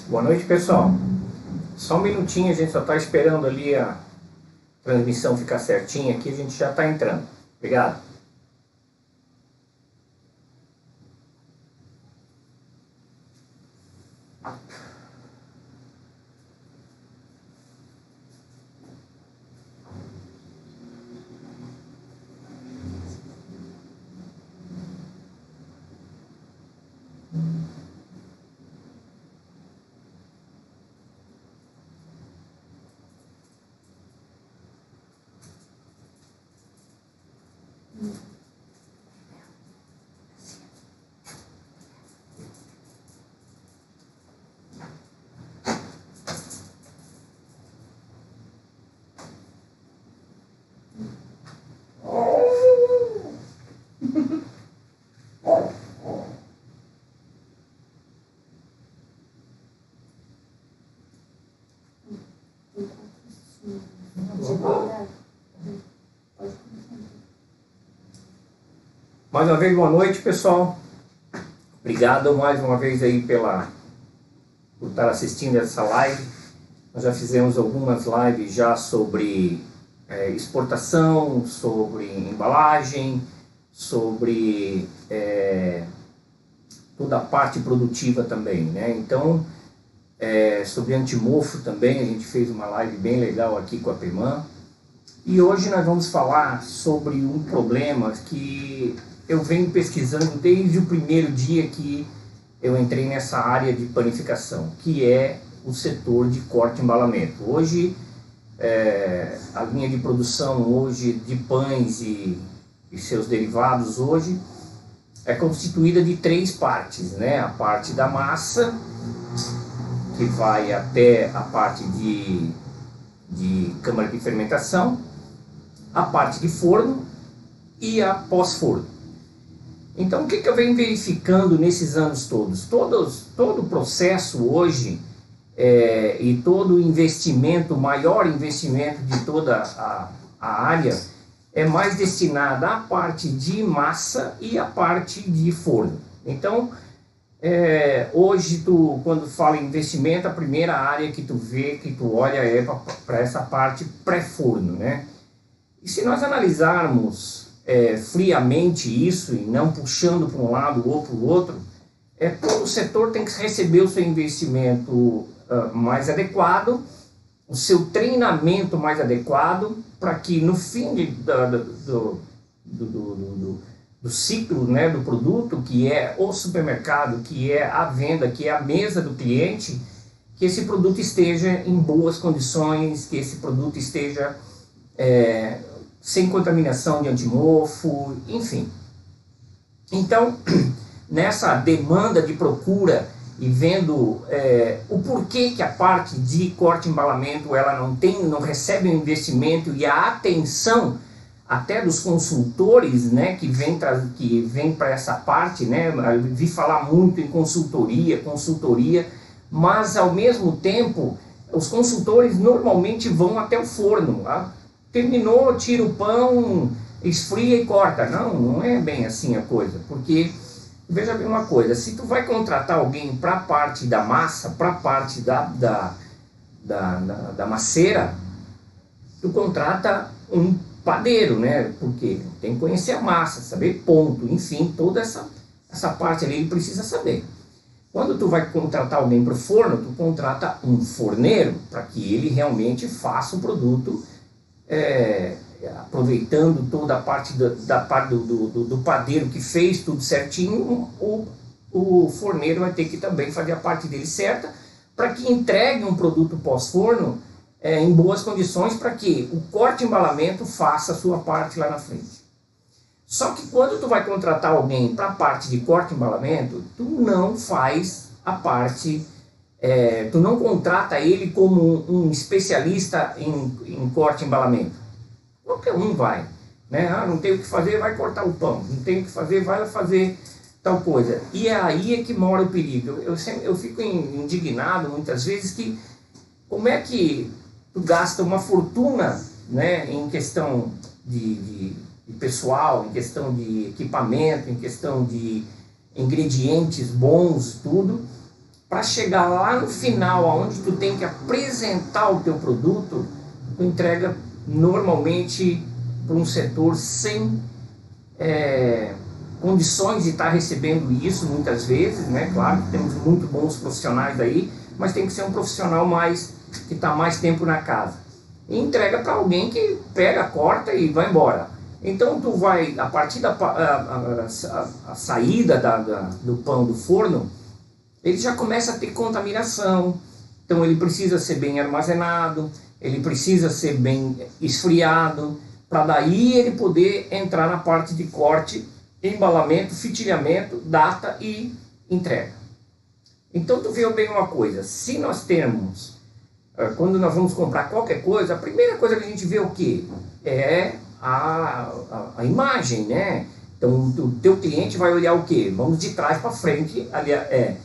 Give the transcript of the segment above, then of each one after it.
Boa noite, pessoal. Só um minutinho, a gente só está esperando ali a transmissão ficar certinha aqui, a gente já está entrando. Obrigado. Mais uma vez, boa noite, pessoal. Obrigado mais uma vez aí por estar assistindo essa live. Nós já fizemos algumas lives já sobre exportação, sobre embalagem, sobre toda a parte produtiva também, né? Então, sobre antimofo também, a gente fez uma live bem legal aqui com a Pirmã. E hoje nós vamos falar sobre um problema que eu venho pesquisando desde o primeiro dia que eu entrei nessa área de panificação, que é o setor de corte e embalamento. Hoje, a linha de produção hoje de pães e seus derivados hoje é constituída de 3 partes, né? A parte da massa, que vai até a parte de câmara de fermentação, a parte de forno e a pós-forno. Então, o que eu venho verificando nesses anos todos? Todo o processo hoje e todo o investimento, o maior investimento de toda a área é mais destinada à parte de massa e à parte de forno. Então, hoje, quando fala em investimento, a primeira área que tu vê, que tu olha é para essa parte pré-forno, né? E se nós analisarmos friamente isso e não puxando para um lado ou para o outro, todo o setor tem que receber o seu investimento mais adequado, o seu treinamento mais adequado, para que no fim do ciclo, né, do produto, que é o supermercado, que é a venda, que é a mesa do cliente, que esse produto esteja em boas condições, que esse produto esteja sem contaminação de antimofo, enfim. Então, nessa demanda de procura e vendo o porquê que a parte de corte e embalamento ela não recebe um investimento e a atenção até dos consultores, né, que vem para essa parte, né, eu vi falar muito em consultoria, mas ao mesmo tempo os consultores normalmente vão até o forno, tá? Terminou, tira o pão, esfria e corta. Não é bem assim a coisa, porque, veja bem uma coisa, se tu vai contratar alguém para a parte da massa, para a parte da maceira, tu contrata um padeiro, né? Porque tem que conhecer a massa, saber ponto, enfim, toda essa parte ali ele precisa saber. Quando tu vai contratar alguém para o forno, tu contrata um forneiro, para que ele realmente faça o produto aproveitando toda a parte do padeiro que fez tudo certinho. O forneiro vai ter que também fazer a parte dele certa para que entregue um produto pós-forno em boas condições, para que o corte e embalamento faça a sua parte lá na frente. Só que quando tu vai contratar alguém para a parte de corte e embalamento, tu não faz a parte, tu não contrata ele como um especialista em corte e embalamento. Qualquer um vai, né? Não tem o que fazer, vai cortar o pão. Não tem o que fazer, vai fazer tal coisa. E é aí que mora o perigo. Eu fico indignado muitas vezes que como é que tu gasta uma fortuna, né, em questão de pessoal, em questão de equipamento, em questão de ingredientes bons, tudo, para chegar lá no final, aonde tu tem que apresentar o teu produto, tu entrega normalmente para um setor sem condições de estar recebendo isso muitas vezes, né? Claro que temos muito bons profissionais aí, mas tem que ser um profissional que está mais tempo na casa. E entrega para alguém que pega, corta e vai embora. Então tu vai, a partir da a saída do pão do forno, ele já começa a ter contaminação. Então ele precisa ser bem armazenado, ele precisa ser bem esfriado, para daí ele poder entrar na parte de corte, embalamento, fitilhamento, data e entrega. Então tu vê bem uma coisa, se nós temos, quando nós vamos comprar qualquer coisa, a primeira coisa que a gente vê o quê? É a imagem, né? Então o teu cliente vai olhar o quê? Vamos de trás para frente, aliás,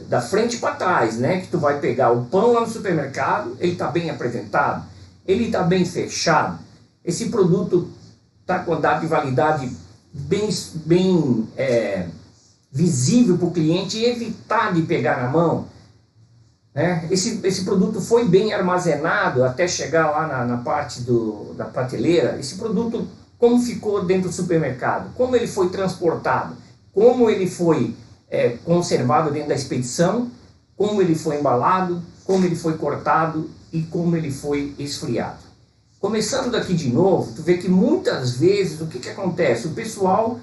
da frente para trás, né? Que tu vai pegar o pão lá no supermercado, ele está bem apresentado, ele está bem fechado, esse produto está com a data de validade bem visível para o cliente e evitar de pegar na mão, né? Esse produto foi bem armazenado até chegar lá na parte da prateleira. Esse produto, como ficou dentro do supermercado, como ele foi transportado, como ele foi conservado dentro da expedição, como ele foi embalado, como ele foi cortado e como ele foi esfriado. Começando daqui de novo, tu vê que muitas vezes o que acontece? O pessoal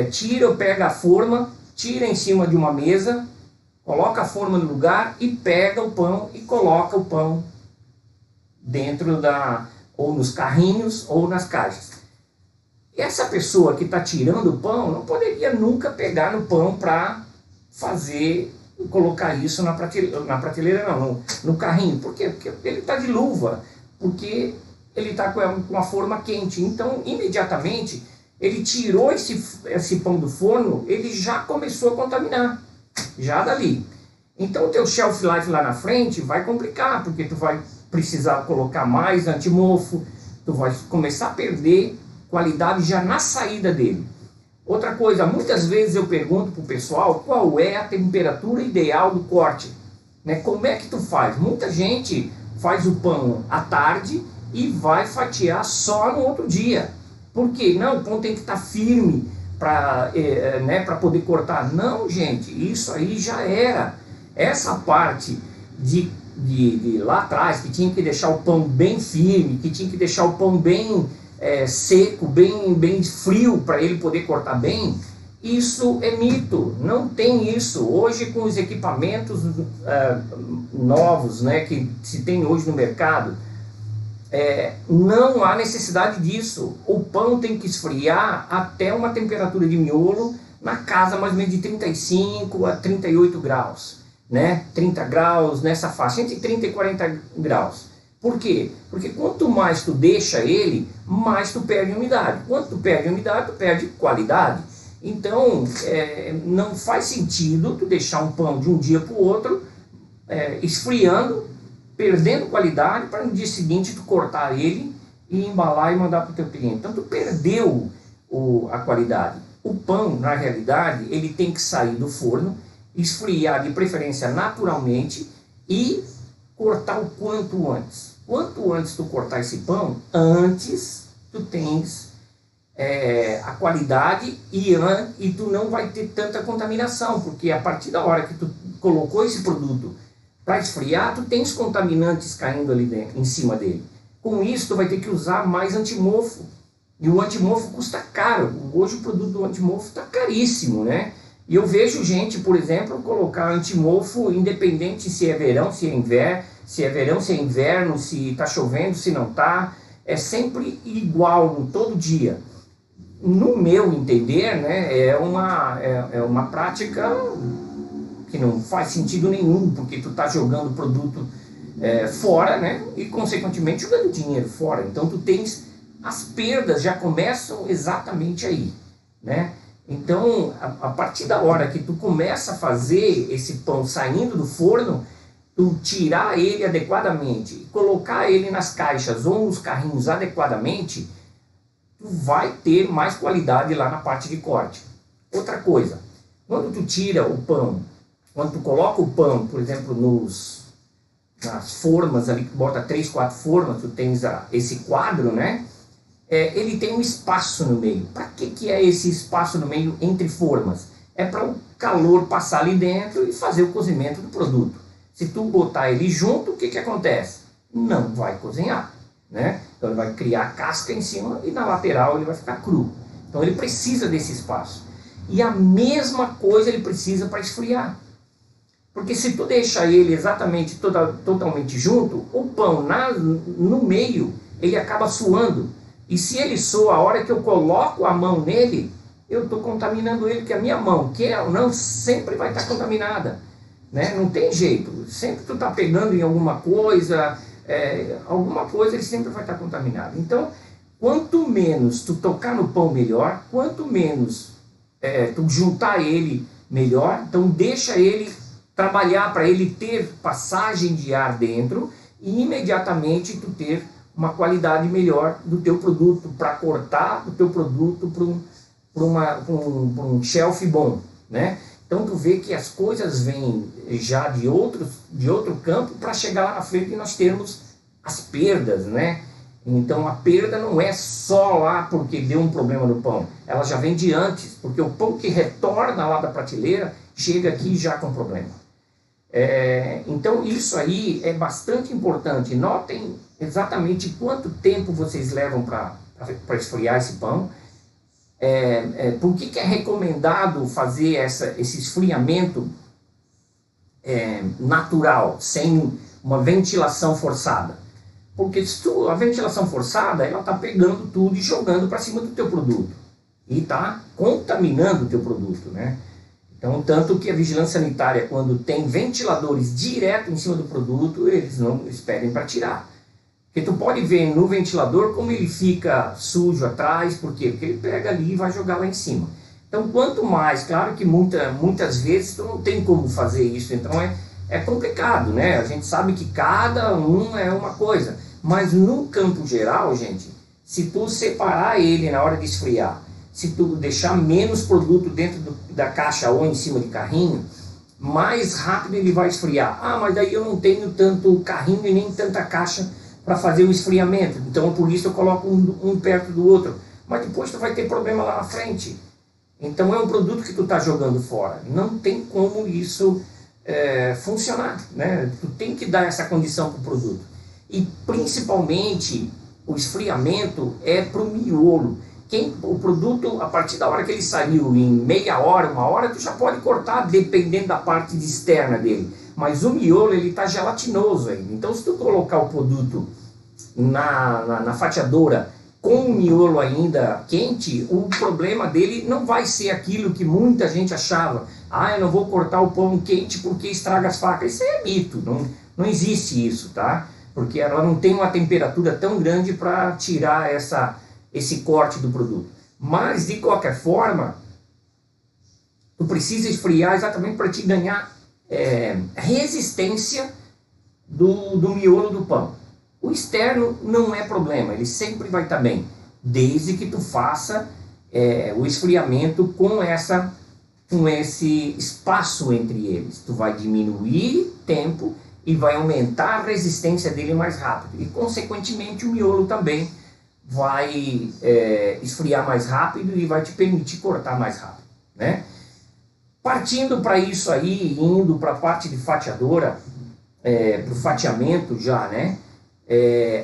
tira ou pega a forma, tira em cima de uma mesa, coloca a forma no lugar e pega o pão e coloca o pão dentro ou nos carrinhos ou nas caixas. E essa pessoa que está tirando o pão não poderia nunca pegar no pão para colocar isso na prateleira não, no carrinho. Por quê? Porque ele está de luva, porque ele está com a forma quente. Então, imediatamente, ele tirou esse pão do forno, ele já começou a contaminar, já dali. Então, o teu shelf life lá na frente vai complicar, porque tu vai precisar colocar mais antimofo, tu vai começar a perder qualidade já na saída dele. Outra coisa, muitas vezes eu pergunto para o pessoal qual é a temperatura ideal do corte, né? Como é que tu faz? Muita gente faz o pão à tarde e vai fatiar só no outro dia. Por quê? Não, o pão tem que estar firme para poder cortar. Não, gente, isso aí já era. Essa parte de lá atrás, que tinha que deixar o pão bem firme, que tinha que deixar o pão bem seco, bem frio para ele poder cortar bem, isso é mito, não tem isso. Hoje, com os equipamentos novos, né, que se tem hoje no mercado, não há necessidade disso. O pão tem que esfriar até uma temperatura de miolo na casa mais ou menos de 35 a 38 graus, né? 30 graus nessa faixa, entre 30 e 40 graus. Por quê? Porque quanto mais tu deixa ele, mais tu perde umidade. Quanto tu perde umidade, tu perde qualidade. Então, não faz sentido tu deixar um pão de um dia para o outro esfriando, perdendo qualidade, para no dia seguinte tu cortar ele e embalar e mandar para o teu cliente. Então tu perdeu a qualidade. O pão, na realidade, ele tem que sair do forno, esfriar de preferência naturalmente e cortar o quanto antes. Quanto antes tu cortar esse pão, antes tu tens a qualidade e tu não vai ter tanta contaminação, porque a partir da hora que tu colocou esse produto para esfriar, tu tens contaminantes caindo ali dentro, em cima dele. Com isso, tu vai ter que usar mais antimofo. E o antimofo custa caro. Hoje o produto do antimofo está caríssimo, né? E eu vejo gente, por exemplo, colocar antimofo independente se é verão, se é inverno, se é inverno, se está chovendo, se não está. É sempre igual, todo dia. No meu entender, né, é uma prática que não faz sentido nenhum, porque tu está jogando o produto fora, né, e consequentemente jogando dinheiro fora. Então tu tens, as perdas já começam exatamente aí, né? Então, a partir da hora que tu começa a fazer esse pão saindo do forno, tu tirar ele adequadamente e colocar ele nas caixas ou nos carrinhos adequadamente, tu vai ter mais qualidade lá na parte de corte. Outra coisa, quando tu tira o pão quando tu coloca o pão, por exemplo, nas formas ali, que bota 3, 4 formas, tu tens esse quadro, né? Ele tem um espaço no meio. Para que é esse espaço no meio entre formas? É para o calor passar ali dentro e fazer o cozimento do produto. Se tu botar ele junto, o que acontece? Não vai cozinhar, né? Então ele vai criar casca em cima e na lateral ele vai ficar cru. Então ele precisa desse espaço. E a mesma coisa ele precisa para esfriar. Porque se tu deixar ele exatamente totalmente junto, o pão no meio, ele acaba suando. E se ele soa, a hora que eu coloco a mão nele, eu estou contaminando ele, que a minha mão, quer ou não, sempre vai estar contaminada. Né? Não tem jeito. Sempre tu está pegando em alguma coisa ele sempre vai estar contaminado. Então, quanto menos tu tocar no pão, melhor. Quanto menos tu juntar ele, melhor. Então, deixa ele trabalhar para ele ter passagem de ar dentro e imediatamente tu ter uma qualidade melhor do teu produto, para cortar o teu produto para um shelf bom, né? Então tu vê que as coisas vêm já de outro campo para chegar lá na frente e nós termos as perdas, né? Então a perda não é só lá porque deu um problema no pão, ela já vem de antes, porque o pão que retorna lá da prateleira chega aqui já com problema. Então isso aí é bastante importante. Notem exatamente quanto tempo vocês levam para esfriar esse pão. Por que é recomendado fazer esse esfriamento natural, sem uma ventilação forçada? Porque a ventilação forçada, ela está pegando tudo e jogando para cima do teu produto. E está contaminando o teu produto, né? Então, tanto que a vigilância sanitária, quando tem ventiladores direto em cima do produto, eles pedem para tirar. Porque tu pode ver no ventilador como ele fica sujo atrás, por quê? Porque ele pega ali e vai jogar lá em cima. Então, quanto mais, claro que muitas vezes tu não tem como fazer isso, então é complicado, né? A gente sabe que cada um é uma coisa, mas no campo geral, gente, se tu separar ele na hora de esfriar, se tu deixar menos produto dentro da caixa ou em cima de carrinho, mais rápido ele vai esfriar. Ah, mas daí eu não tenho tanto carrinho e nem tanta caixa para fazer o esfriamento, então por isso eu coloco um perto do outro. Mas depois tu vai ter problema lá na frente. Então é um produto que tu está jogando fora. Não tem como isso funcionar, né? Tu tem que dar essa condição para o produto. E principalmente o esfriamento é para o miolo. O produto, a partir da hora que ele saiu, em meia hora, 1 hora, tu já pode cortar, dependendo da parte externa dele. Mas o miolo, ele está gelatinoso ainda. Então, se tu colocar o produto na fatiadora com o miolo ainda quente, o problema dele não vai ser aquilo que muita gente achava. Ah, eu não vou cortar o pão quente porque estraga as facas. Isso é mito, não existe isso, tá? Porque ela não tem uma temperatura tão grande para tirar esse corte do produto. Mas, de qualquer forma, tu precisa esfriar exatamente para te ganhar resistência do miolo do pão. O externo não é problema, ele sempre vai estar bem, desde que tu faça o esfriamento com esse espaço entre eles. Tu vai diminuir tempo e vai aumentar a resistência dele mais rápido. E, consequentemente, o miolo também vai esfriar mais rápido e vai te permitir cortar mais rápido, né? Partindo para isso aí, indo para a parte de fatiadora, para o fatiamento já, né?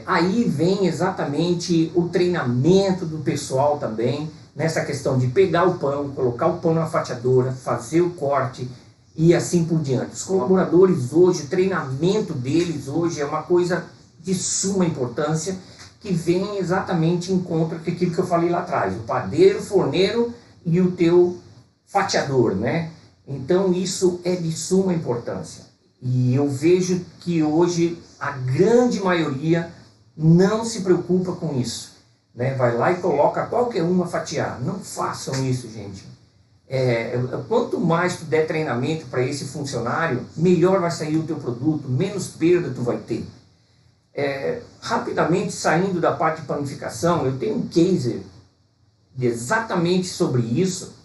Aí vem exatamente o treinamento do pessoal também, nessa questão de pegar o pão, colocar o pão na fatiadora, fazer o corte e assim por diante. Os colaboradores hoje, o treinamento deles hoje é uma coisa de suma importância, que vem exatamente em contra com aquilo que eu falei lá atrás, o padeiro, o forneiro e o teu fatiador, né? Então isso é de suma importância. E eu vejo que hoje a grande maioria não se preocupa com isso, né? Vai lá e coloca qualquer um a fatiar. Não façam isso, gente. Quanto mais tu der treinamento para esse funcionário, melhor vai sair o teu produto, menos perda tu vai ter. Rapidamente saindo da parte de panificação, eu tenho um case exatamente sobre isso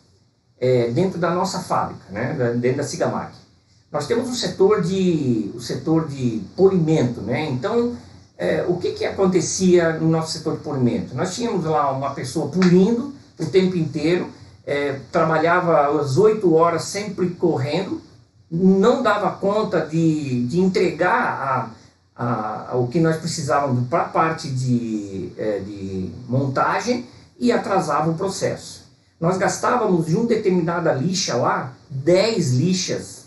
dentro da nossa fábrica, né? Dentro da Sigamac. nós temos o setor de polimento, né? Então, o que acontecia no nosso setor de polimento? Nós tínhamos lá uma pessoa polindo o tempo inteiro, trabalhava às 8 horas sempre correndo, não dava conta de entregar o que nós precisávamos para a parte de montagem e atrasava o processo. Nós gastávamos de uma determinada lixa lá, 10 lixas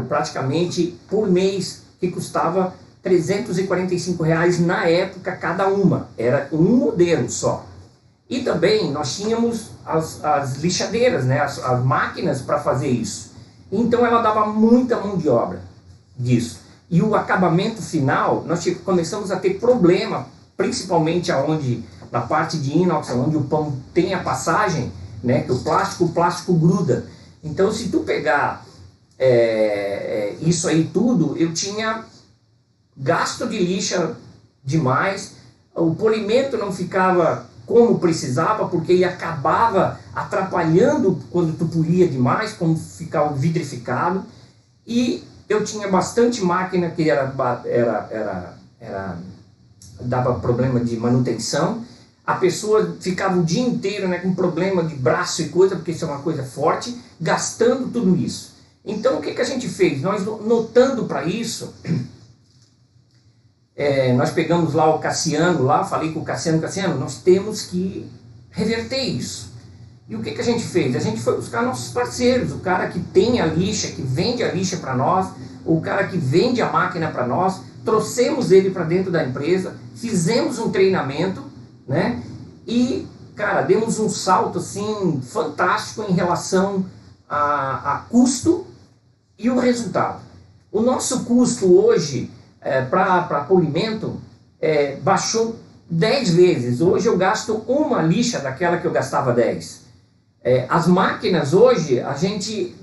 praticamente por mês, que custava R$345 na época cada uma. Era um modelo só. E também nós tínhamos as lixadeiras, né? as máquinas para fazer isso. Então ela dava muita mão de obra disso. E o acabamento final, nós começamos a ter problema, principalmente na parte de inox, onde o pão tem a passagem, né? Que o plástico gruda. Então se tu pegar isso aí tudo, eu tinha gasto de lixa demais, o polimento não ficava como precisava, porque ele acabava atrapalhando quando tu polia demais, como ficava vidrificado, e eu tinha bastante máquina que dava problema de manutenção, a pessoa ficava o dia inteiro, né, com problema de braço e coisa, porque isso é uma coisa forte, gastando tudo isso. Então o que a gente fez? Nós, notando para isso, nós pegamos lá o Cassiano, falei com o Cassiano, nós temos que reverter isso. E o que a gente fez? A gente foi buscar nossos parceiros, o cara que tem a lixa, que vende a lixa para nós, o cara que vende a máquina para nós, trouxemos ele para dentro da empresa, fizemos um treinamento, né? E, cara, demos um salto assim fantástico em relação a custo e o resultado. O nosso custo hoje para polimento baixou 10 vezes. Hoje eu gasto uma lixa daquela que eu gastava 10. As máquinas hoje, a gente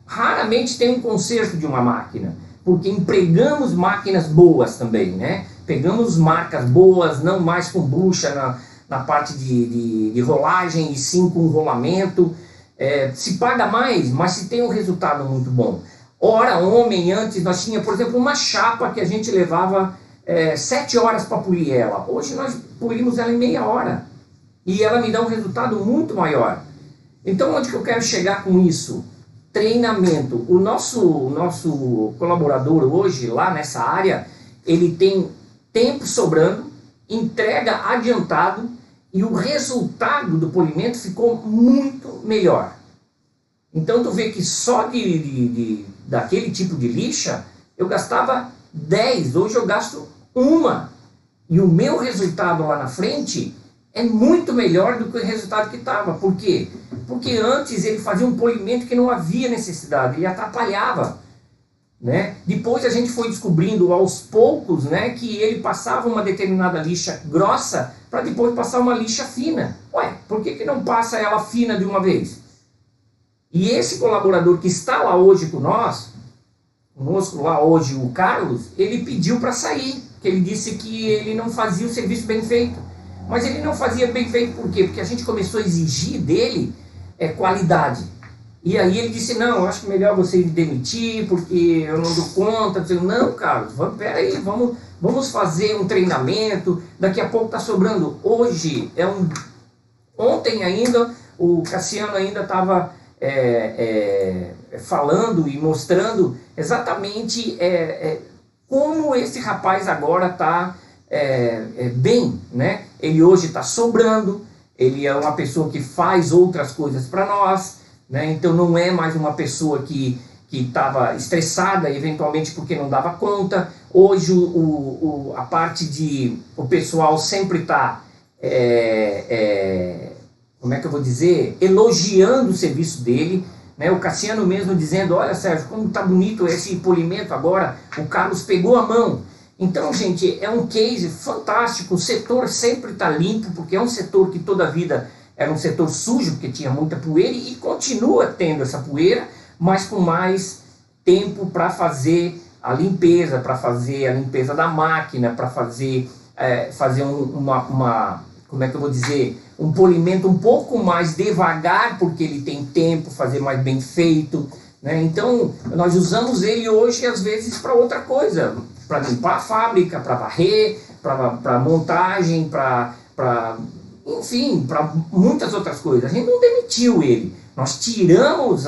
raramente tem um conserto de uma máquina, porque empregamos máquinas boas também, né? Pegamos marcas boas, não mais com bucha na parte de rolagem, e sim com rolamento. Se paga mais, mas se tem um resultado muito bom. Ora, antes nós tínhamos, por exemplo, uma chapa que a gente levava 7 horas para polir ela. Hoje nós polimos ela em meia hora. E ela me dá um resultado muito maior. Então, onde que eu quero chegar com isso? Treinamento. O nosso colaborador hoje, lá nessa área, ele tem tempo sobrando, entrega adiantado, e o resultado do polimento ficou muito melhor. Então tu vê que só daquele tipo de lixa eu gastava 10, hoje eu gasto uma. E o meu resultado lá na frente é muito melhor do que o resultado que estava. Por quê? Porque antes ele fazia um polimento que não havia necessidade, ele atrapalhava. Né? Depois a gente foi descobrindo aos poucos, né, que ele passava uma determinada lixa grossa para depois passar uma lixa fina. Ué, por que não passa ela fina de uma vez? E esse colaborador que está lá hoje conosco lá hoje, o Carlos, ele pediu para sair, que ele disse que ele não fazia o serviço bem feito. Mas ele não fazia bem feito por quê? Porque a gente começou a exigir dele qualidade. E aí ele disse, não, eu acho que melhor você me demitir, porque eu não dou conta. Eu disse, não, Carlos, peraí, vamos fazer um treinamento, daqui a pouco está sobrando. Hoje, ontem ainda, o Cassiano ainda estava falando e mostrando exatamente como esse rapaz agora está bem, né? Ele hoje está sobrando, ele é uma pessoa que faz outras coisas para nós, né? Então não é mais uma pessoa que estava estressada eventualmente porque não dava conta. Hoje a parte o pessoal sempre está como é que eu vou dizer, elogiando o serviço dele, né? O Cassiano mesmo dizendo, olha Sérgio, como está bonito esse polimento agora, o Carlos pegou a mão. Então, gente, é um case fantástico. O setor sempre está limpo, porque é um setor que toda a vida era um setor sujo, porque tinha muita poeira, e continua tendo essa poeira, mas com mais tempo para fazer a limpeza da máquina, para fazer como é que eu vou dizer, um polimento um pouco mais devagar, porque ele tem tempo, fazer mais bem feito, né? Então, nós usamos ele hoje, às vezes, para outra coisa, para limpar a fábrica, para varrer, para montagem, enfim, para muitas outras coisas. A gente não demitiu ele, nós tiramos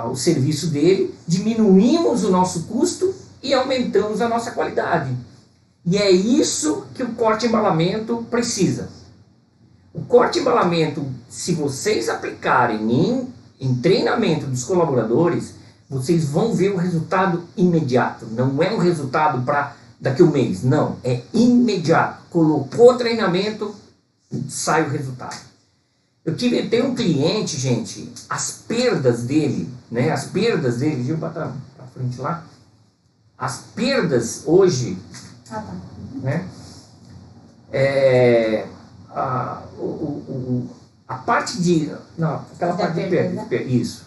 o serviço dele, diminuímos o nosso custo e aumentamos a nossa qualidade. E é isso que o corte e embalamento precisa. O corte e embalamento, se vocês aplicarem em treinamento dos colaboradores, vocês vão ver o resultado imediato. Não é um resultado para daqui a um mês, não. É imediato. Colocou treinamento, sai o resultado. Tenho um cliente, gente, as perdas dele, deixa eu botar para frente lá. As perdas hoje, né? A parte de... Não, aquela parte de perdas. Né? Isso.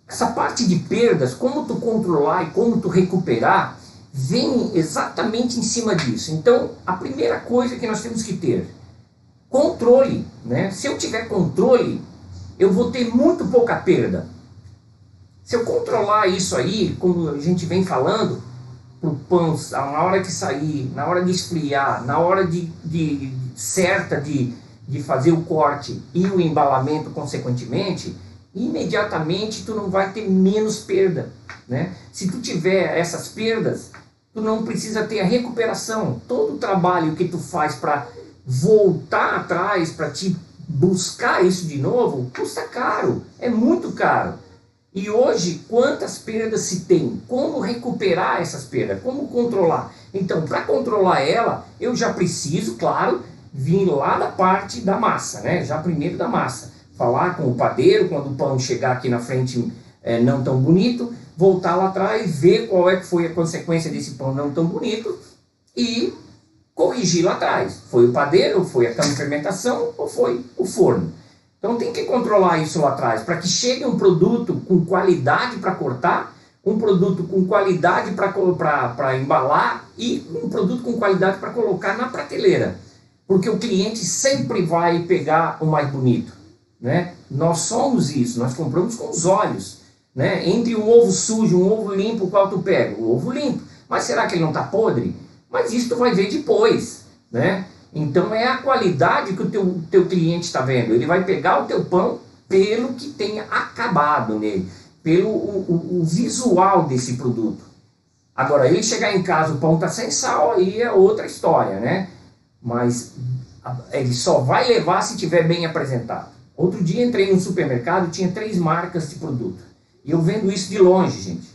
Essa parte de perdas, como tu controlar e como tu recuperar, vem exatamente em cima disso. Então, a primeira coisa que nós temos que ter, controle, né? Se eu tiver controle, eu vou ter muito pouca perda. Se eu controlar isso aí, como a gente vem falando, o pão, na hora que sair, na hora de esfriar, na hora certa de fazer o corte e o embalamento consequentemente, imediatamente tu não vai ter menos perda, né? Se tu tiver essas perdas, tu não precisa ter a recuperação. Todo o trabalho que tu faz para voltar atrás, para te buscar isso de novo, custa caro, é muito caro. E hoje, quantas perdas se tem? Como recuperar essas perdas? Como controlar? Então, para controlar ela, eu já preciso, claro, vir lá da parte da massa, né? Já primeiro da massa. Falar com o padeiro, quando o pão chegar aqui na frente não tão bonito, voltar lá atrás, ver qual é que foi a consequência desse pão não tão bonito e corrigir lá atrás. Foi o padeiro, foi a câmara de fermentação ou foi o forno? Então tem que controlar isso lá atrás, para que chegue um produto com qualidade para cortar, um produto com qualidade para embalar e um produto com qualidade para colocar na prateleira. Porque o cliente sempre vai pegar o mais bonito, né? Nós somos isso, nós compramos com os olhos, né? Entre um ovo sujo e um ovo limpo, qual tu pega? O ovo limpo. Mas será que ele não está podre? Mas isso tu vai ver depois, né? Então é a qualidade que o teu cliente está vendo. Ele vai pegar o teu pão pelo que tenha acabado nele, pelo o visual desse produto. Agora, ele chegar em casa, o pão está sem sal, aí é outra história, né? Mas ele só vai levar se tiver bem apresentado. Outro dia entrei num supermercado e tinha 3 marcas de produto. E eu vendo isso de longe, gente.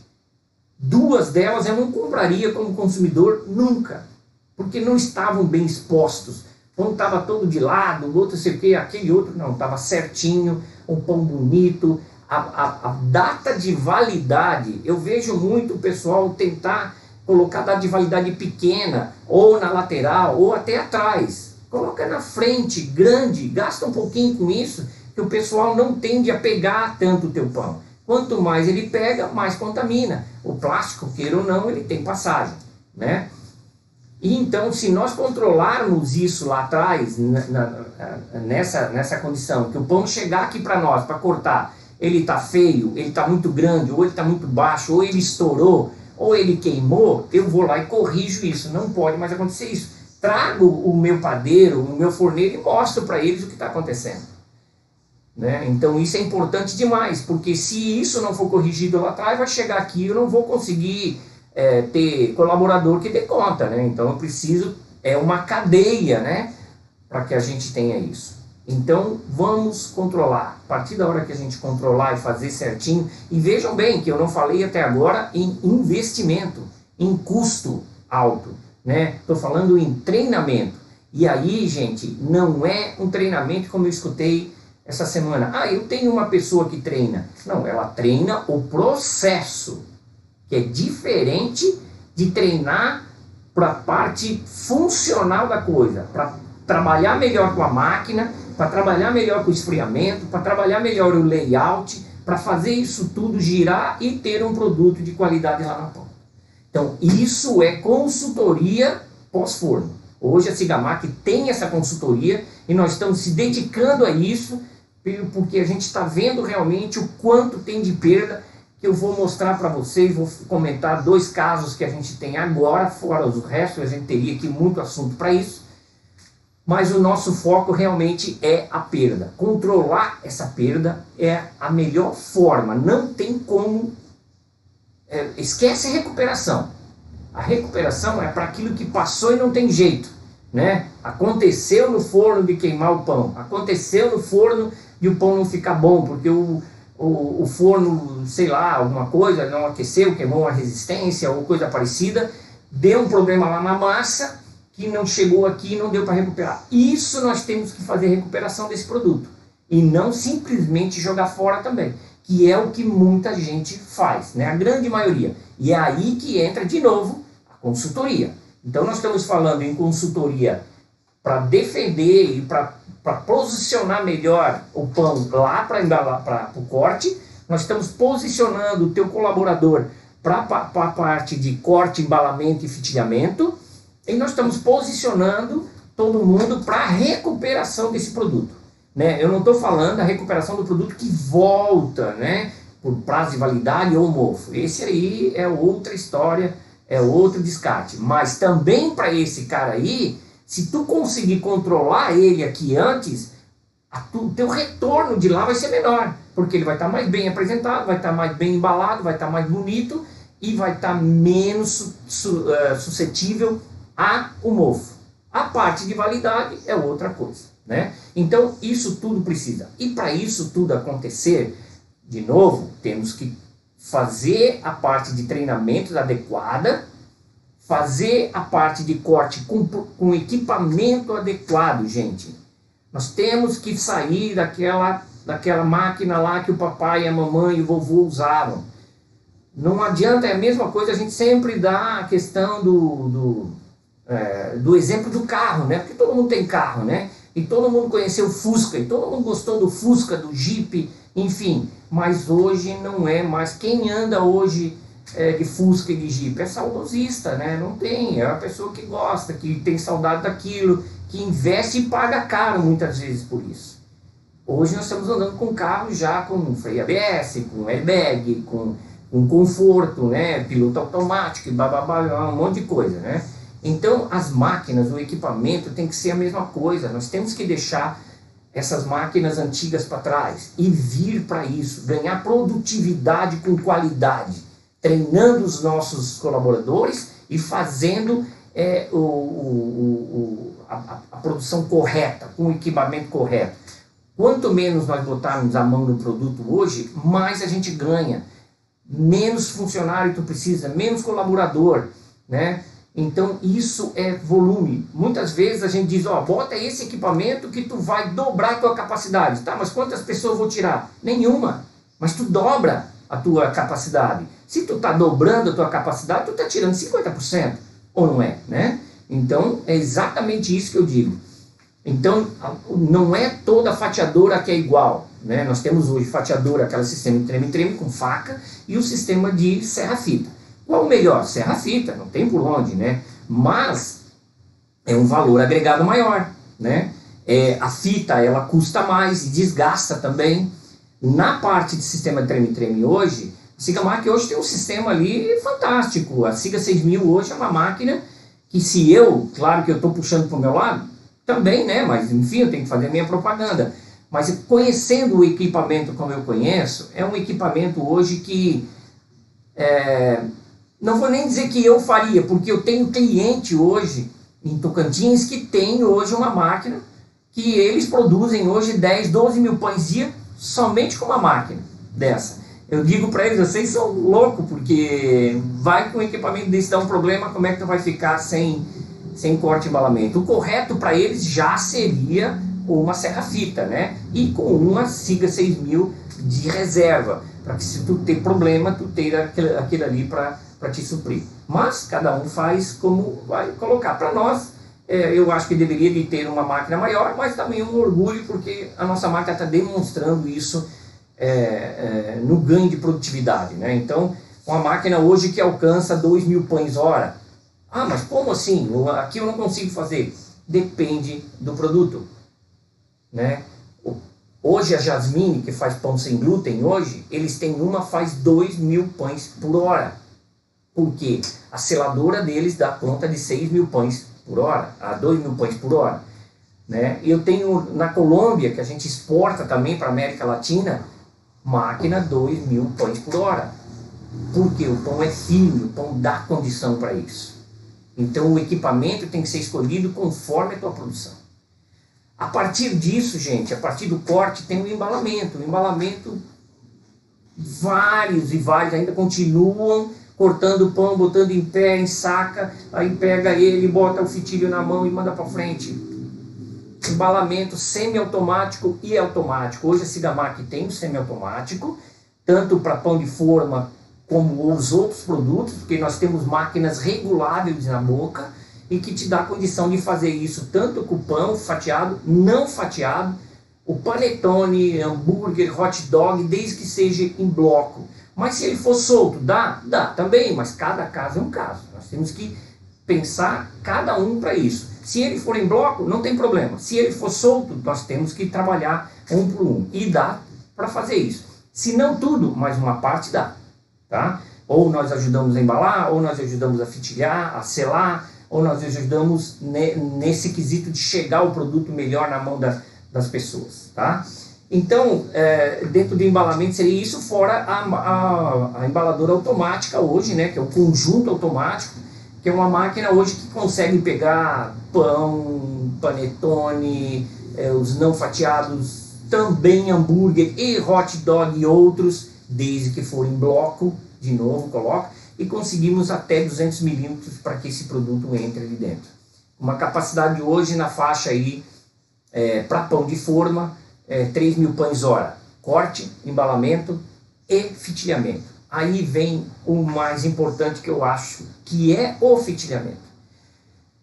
2 delas eu não compraria como consumidor nunca. Porque não estavam bem expostos. O pão estava todo de lado, o outro sei o que, aquele outro não, estava certinho, um pão bonito. A data de validade, eu vejo muito o pessoal tentar colocar a data de validade pequena, ou na lateral, ou até atrás. Coloca na frente, grande, gasta um pouquinho com isso, que o pessoal não tende a pegar tanto o teu pão. Quanto mais ele pega, mais contamina. O plástico, queira ou não, ele tem passagem, né? E então, se nós controlarmos isso lá atrás, nessa condição, que o pão chegar aqui para nós, para cortar, ele está feio, ele está muito grande, ou ele está muito baixo, ou ele estourou, ou ele queimou, eu vou lá e corrijo isso. Não pode mais acontecer isso. Trago o meu padeiro, o meu forneiro e mostro para eles o que está acontecendo, né? Então isso é importante demais, porque se isso não for corrigido lá atrás, vai chegar aqui e eu não vou conseguir ter colaborador que dê conta, né? Então eu preciso, uma cadeia, né? Para que a gente tenha isso. Então vamos controlar. A partir da hora que a gente controlar e fazer certinho, e vejam bem que eu não falei até agora em investimento, em custo alto, né? Estou falando em treinamento. E aí, gente, não é um treinamento como eu escutei essa semana. Eu tenho uma pessoa que treina. Não, ela treina o processo, que é diferente de treinar para a parte funcional da coisa, para trabalhar melhor com a máquina, para trabalhar melhor com o esfriamento, para trabalhar melhor o layout, para fazer isso tudo girar e ter um produto de qualidade lá na ponta. Então, isso é consultoria pós-forno. Hoje a Sigamac tem essa consultoria e nós estamos se dedicando a isso porque a gente está vendo realmente o quanto tem de perda, que eu vou mostrar para vocês, vou comentar 2 casos que a gente tem agora, fora os restos, a gente teria aqui muito assunto para isso, mas o nosso foco realmente é a perda. Controlar essa perda é a melhor forma, não tem como, esquece a recuperação. A recuperação é para aquilo que passou e não tem jeito, né? Aconteceu no forno de queimar o pão, aconteceu no forno de o pão não ficar bom, porque o forno, sei lá, alguma coisa, não aqueceu, queimou uma resistência ou coisa parecida, deu um problema lá na massa, que não chegou aqui e não deu para recuperar. Isso nós temos que fazer recuperação desse produto, e não simplesmente jogar fora também, que é o que muita gente faz, né? A grande maioria. E é aí que entra de novo a consultoria. Então nós estamos falando em consultoria para defender e para posicionar melhor o pão lá para embalar, para o corte. Nós estamos posicionando o teu colaborador para a parte de corte, embalamento e fitilhamento. E nós estamos posicionando todo mundo para a recuperação desse produto, né? Eu não estou falando da recuperação do produto que volta, né, por prazo de validade ou mofo. Esse aí é outra história, é outro descarte. Mas também para esse cara aí, se tu conseguir controlar ele aqui antes, o teu retorno de lá vai ser menor, porque ele vai estar mais bem apresentado, vai estar mais bem embalado, vai estar mais bonito e vai estar menos suscetível ao mofo. A parte de validade é outra coisa, né? Então isso tudo precisa. E para isso tudo acontecer, de novo, temos que fazer a parte de treinamento adequada, fazer a parte de corte com equipamento adequado, gente. Nós temos que sair daquela máquina lá que o papai, a mamãe e o vovô usavam. Não adianta, é a mesma coisa, a gente sempre dá a questão do exemplo do carro, né? Porque todo mundo tem carro, né? E todo mundo conheceu o Fusca, e todo mundo gostou do Fusca, do Jeep, enfim. Mas hoje não é mais. Quem anda hoje de Fusca e de Jeep é saudosista, né? Não tem, é uma pessoa que gosta, que tem saudade daquilo, que investe e paga caro muitas vezes por isso. Hoje nós estamos andando com carro já com freio ABS, com airbag, com conforto, né? Piloto automático, um monte de coisa, né? Então as máquinas, o equipamento tem que ser a mesma coisa. Nós temos que deixar essas máquinas antigas para trás e vir para isso, ganhar produtividade com qualidade, treinando os nossos colaboradores e fazendo a produção correta, com o equipamento correto. Quanto menos nós botarmos a mão no produto hoje, mais a gente ganha. Menos funcionário tu precisa, menos colaborador, né? Então isso é volume. Muitas vezes a gente diz, ó, bota esse equipamento que tu vai dobrar a tua capacidade. Tá, mas quantas pessoas vou tirar? Nenhuma. Mas tu dobra a tua capacidade. Se tu tá dobrando a tua capacidade, tu tá tirando 50%. Ou não é, né? Então é exatamente isso que eu digo. Então não é toda fatiadora que é igual, né? Nós temos hoje fatiadora, aquela sistema de treme-treme com faca, e o sistema de serra-fita. Qual o melhor? Serra-fita, não tem por onde, né? Mas é um valor agregado maior, né? A fita, ela custa mais e desgasta também. Na parte de sistema de treme-treme hoje, a Sigamark hoje tem um sistema ali fantástico. A Siga 6000 hoje é uma máquina que, se eu, claro que eu estou puxando para o meu lado, também, né? Mas enfim, eu tenho que fazer a minha propaganda. Mas conhecendo o equipamento como eu conheço, é um equipamento hoje que não vou nem dizer que eu faria, porque eu tenho cliente hoje em Tocantins que tem hoje uma máquina que eles produzem hoje 10, 12 mil pães dia somente com uma máquina dessa. Eu digo para eles, vocês são loucos, porque vai com um equipamento desse dar um problema, como é que tu vai ficar sem corte e embalamento? O correto para eles já seria uma serra-fita, né? E com uma Siga 6000 de reserva, para que se tu ter problema, tu ter aquele ali para te suprir. Mas cada um faz como vai colocar. Para nós, eu acho que deveria de ter uma máquina maior, mas também um orgulho, porque a nossa máquina está demonstrando isso no ganho de produtividade, né? Então, uma máquina hoje que alcança 2 mil pães hora. Ah, mas como assim? Aqui eu não consigo fazer. Depende do produto, né? Hoje a Jasmine, que faz pão sem glúten hoje, eles têm uma faz 2.000 pães por hora. Por quê? A seladora deles dá conta de 6.000 pães por hora, a 2.000 pães por hora. Né? Eu tenho na Colômbia, que a gente exporta também para a América Latina, máquina 2.000 pães por hora. Porque o pão é fino, o pão dá condição para isso. Então o equipamento tem que ser escolhido conforme a tua produção. A partir disso, gente, a partir do corte tem o embalamento. O embalamento, vários e vários ainda continuam cortando o pão, botando em pé, em saca, aí pega ele, bota o fitilho na mão e manda para frente. Embalamento semiautomático e automático. Hoje a Sigamak tem o semiautomático, tanto para pão de forma como os outros produtos, porque nós temos máquinas reguláveis na boca e que te dá a condição de fazer isso tanto com o pão fatiado, não fatiado, o panetone, hambúrguer, hot dog, desde que seja em bloco. Mas se ele for solto, dá? Dá também, mas cada caso é um caso. Nós temos que pensar cada um para isso. Se ele for em bloco, não tem problema. Se ele for solto, nós temos que trabalhar um por um. E dá para fazer isso. Se não tudo, mas uma parte dá. Tá? Ou nós ajudamos a embalar, ou nós ajudamos a fitilhar, a selar, ou nós ajudamos nesse quesito de chegar o produto melhor na mão das pessoas. Tá? Então, dentro do embalamento seria isso, fora a embaladora automática hoje, né, que é o conjunto automático, que é uma máquina hoje que consegue pegar pão, panetone, os não fatiados, também hambúrguer e hot dog e outros, desde que for em bloco, de novo coloca, e conseguimos até 200 milímetros para que esse produto entre ali dentro. Uma capacidade hoje na faixa aí, para pão de forma, 3.000 pães hora, corte, embalamento e fitilhamento. Aí vem o mais importante que eu acho, que é o fitilhamento.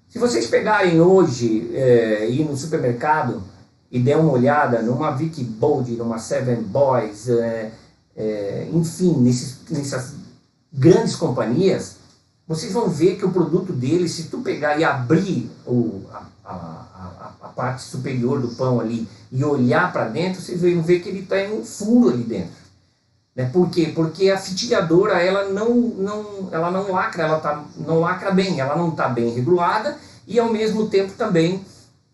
Se vocês pegarem hoje, ir no supermercado e der uma olhada numa Vicky Bold, numa Seven Boys, enfim, nessas grandes companhias, vocês vão ver que o produto deles, se tu pegar e abrir a parte superior do pão ali e olhar para dentro, vocês vão ver que ele tem um furo ali dentro. Né? Por quê? Porque a fitilhadora ela não lacra, não lacra bem, ela não está bem regulada e ao mesmo tempo também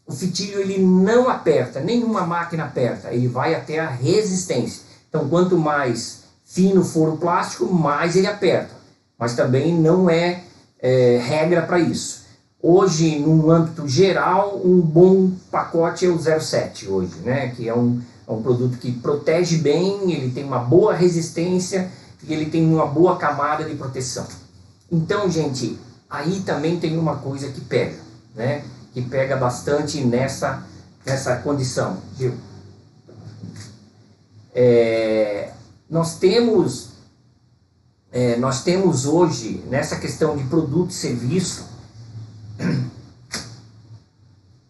o fitilho ele não aperta, nenhuma máquina aperta, ele vai até a resistência. Então quanto mais fino for o plástico, mais ele aperta, mas também não é regra para isso. Hoje, no âmbito geral, um bom pacote é o 07 hoje, né? Que é um produto que protege bem, ele tem uma boa resistência e ele tem uma boa camada de proteção. Então, gente, aí também tem uma coisa que pega, né? Que pega bastante nessa condição, viu? Nós temos hoje, nessa questão de produto e serviço,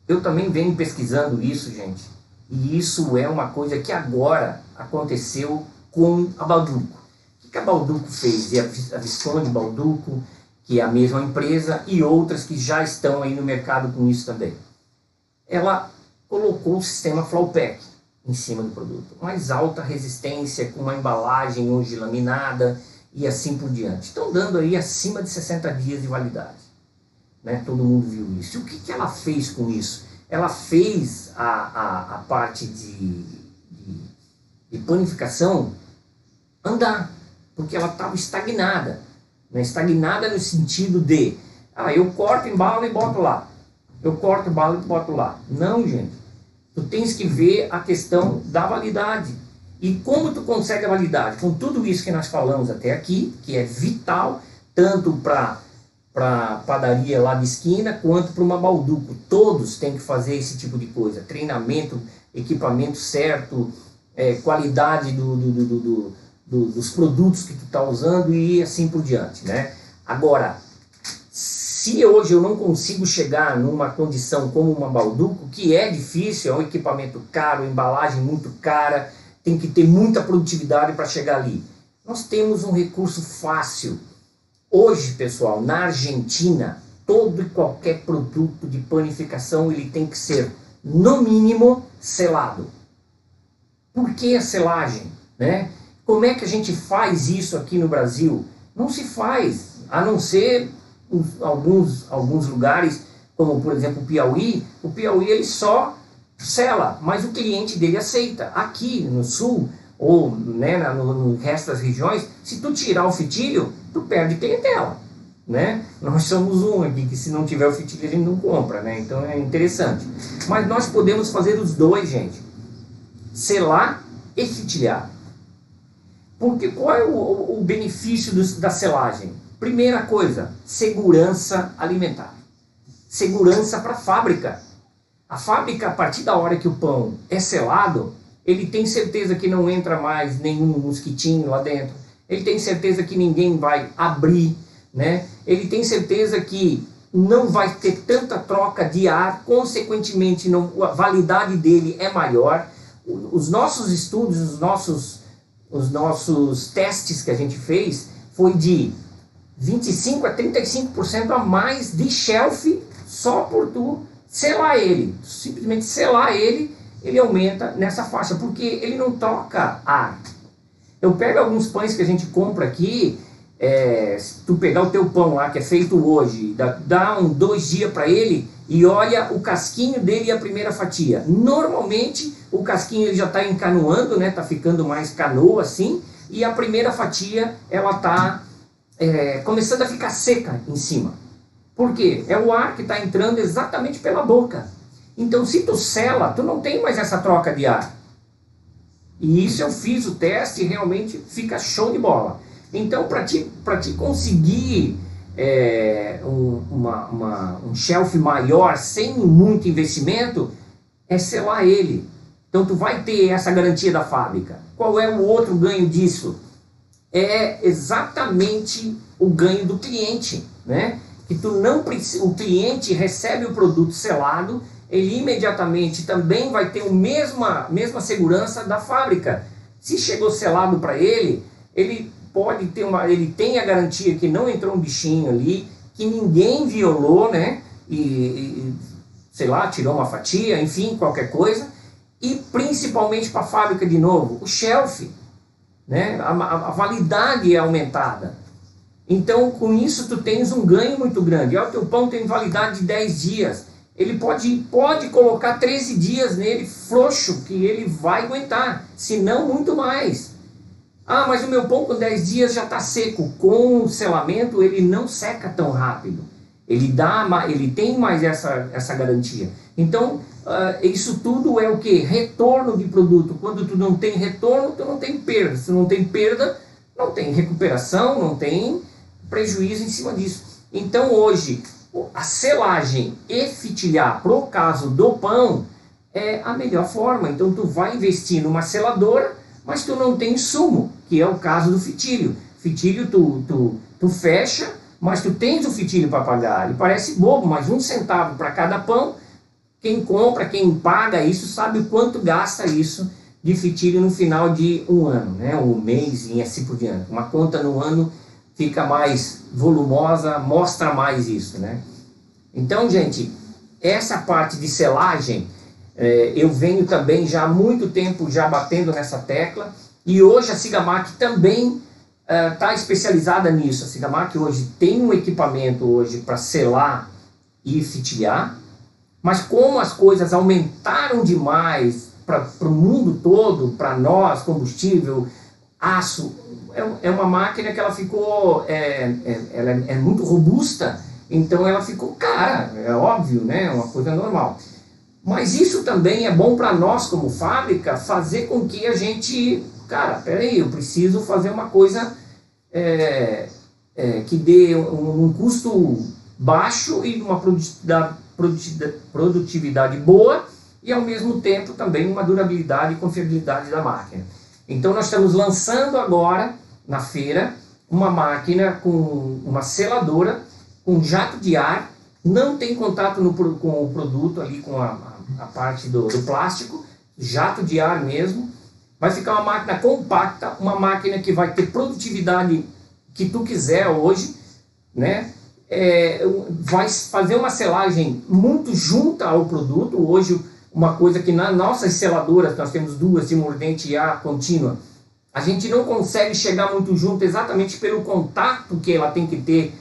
eu também venho pesquisando isso, gente, e isso é uma coisa que agora aconteceu com a Bauducco. O que a Bauducco fez? E a Visconde Bauducco, que é a mesma empresa, e outras que já estão aí no mercado com isso também. Ela colocou o sistema Flowpack em cima do produto, mais alta resistência, com uma embalagem hoje laminada e assim por diante. Estão dando aí acima de 60 dias de validade. Né? Todo mundo viu isso. E o que ela fez com isso? Ela fez a parte de panificação andar, porque ela estava estagnada. Né? Estagnada no sentido de, eu corto, embalo e boto lá. Eu corto, embalo e boto lá. Não, gente. Tu tens que ver a questão da validade. E como tu consegue a validade? Com tudo isso que nós falamos até aqui, que é vital, tanto para padaria lá de esquina, quanto para uma Bauducco. Todos têm que fazer esse tipo de coisa. Treinamento, equipamento certo, qualidade dos produtos que tu está usando e assim por diante. Né? Agora, se hoje eu não consigo chegar numa condição como uma Bauducco, que é difícil, é um equipamento caro, embalagem muito cara, tem que ter muita produtividade para chegar ali. Nós temos um recurso fácil. Hoje, pessoal, na Argentina, todo e qualquer produto de panificação ele tem que ser, no mínimo, selado. Por que a selagem, né? Como é que a gente faz isso aqui no Brasil? Não se faz, a não ser alguns lugares, como por exemplo o Piauí ele só sela, mas o cliente dele aceita. Aqui no sul, ou né, no resto das regiões, se tu tirar o fitilho, tu perde clientela, né? Nós somos um aqui, que se não tiver o fitilho a gente não compra, né? Então é interessante. Mas nós podemos fazer os dois, gente. Selar e fitilhar. Porque qual é o benefício da selagem? Primeira coisa, segurança alimentar. Segurança para a fábrica. A fábrica, a partir da hora que o pão é selado, ele tem certeza que não entra mais nenhum mosquitinho lá dentro. Ele tem certeza que ninguém vai abrir, né? Ele tem certeza que não vai ter tanta troca de ar, consequentemente a validade dele é maior. Os nossos estudos, os nossos testes que a gente fez foi de 25 a 35% a mais de shelf só por tu selar ele. Simplesmente selar ele, ele aumenta nessa faixa, porque ele não troca ar. Eu pego alguns pães que a gente compra aqui, se tu pegar o teu pão lá que é feito hoje, dá 2 dias para ele e olha o casquinho dele e a primeira fatia. Normalmente o casquinho ele já está encanoando, né? Tá ficando mais canoa assim, e a primeira fatia ela está começando a ficar seca em cima. Por quê? É o ar que está entrando exatamente pela boca. Então se tu sela, tu não tem mais essa troca de ar. E isso eu fiz o teste e realmente fica show de bola. Então para te conseguir um shelf maior sem muito investimento, é selar ele. Então tu vai ter essa garantia da fábrica. Qual é o outro ganho disso? É exatamente o ganho do cliente, né? Que o cliente recebe o produto selado, ele imediatamente também vai ter a mesma segurança da fábrica. Se chegou selado para ele, ele pode ter ele tem a garantia que não entrou um bichinho ali, que ninguém violou, né? Sei lá, tirou uma fatia, enfim, qualquer coisa. E principalmente para a fábrica de novo, o shelf, né? A validade é aumentada. Então com isso tu tens um ganho muito grande. O teu pão tem validade de 10 dias. Ele pode colocar 13 dias nele frouxo, que ele vai aguentar, se não muito mais. Ah, mas o meu pão com 10 dias já está seco. Com o selamento ele não seca tão rápido. Ele tem mais essa garantia. Então, isso tudo é o que? Retorno de produto. Quando tu não tem retorno, tu não tem perda. Se não tem perda, não tem recuperação, não tem prejuízo em cima disso. Então, hoje, a selagem e fitilhar, pro caso do pão, é a melhor forma. Então, tu vai investir numa seladora, mas tu não tem insumo, que é o caso do fitilho. Fitilho tu fecha, mas tu tens o fitilho para pagar. Ele parece bobo, mas 1 centavo para cada pão. Quem compra, quem paga isso, sabe o quanto gasta isso de fitilho no final de um ano, né? Um mês e assim por diante. Uma conta no ano fica mais volumosa, mostra mais isso, né? Então, gente, essa parte de selagem, eu venho também já há muito tempo já batendo nessa tecla, e hoje a Sigamac também está especializada nisso. A Sigamac hoje tem um equipamento hoje para selar e fitilhar, mas como as coisas aumentaram demais para o mundo todo, para nós, combustível, aço, é uma máquina que ela ficou, ela é muito robusta, então ela ficou cara, é óbvio, né? É uma coisa normal. Mas isso também é bom para nós como fábrica, fazer com que a gente, cara, peraí, eu preciso fazer uma coisa que dê um custo baixo e uma produtividade boa, e ao mesmo tempo também uma durabilidade e confiabilidade da máquina. Então nós estamos lançando agora na feira uma máquina com uma seladora com jato de ar, não tem contato com o produto ali, com a parte do plástico, jato de ar mesmo. Vai ficar uma máquina compacta, uma máquina que vai ter produtividade que tu quiser hoje, né? Vai fazer uma selagem muito junta ao produto. Hoje uma coisa que nas nossas seladoras, nós temos duas de mordente e a contínua, a gente não consegue chegar muito junto exatamente pelo contato que ela tem que ter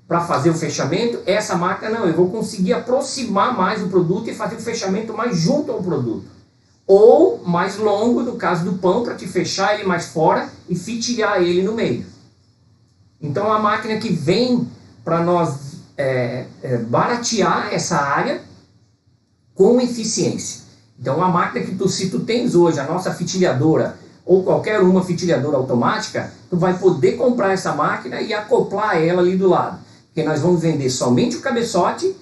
para fazer o fechamento. Essa máquina não, eu vou conseguir aproximar mais o produto e fazer o fechamento mais junto ao produto. Ou mais longo, no caso do pão, para te fechar ele mais fora e fitiar ele no meio. Então a máquina que vem para nós baratear essa área com eficiência. Então a máquina que se tu tens hoje, a nossa fitilhadora, ou qualquer uma fitilhadora automática, tu vai poder comprar essa máquina e acoplar ela ali do lado. Porque nós vamos vender somente o cabeçote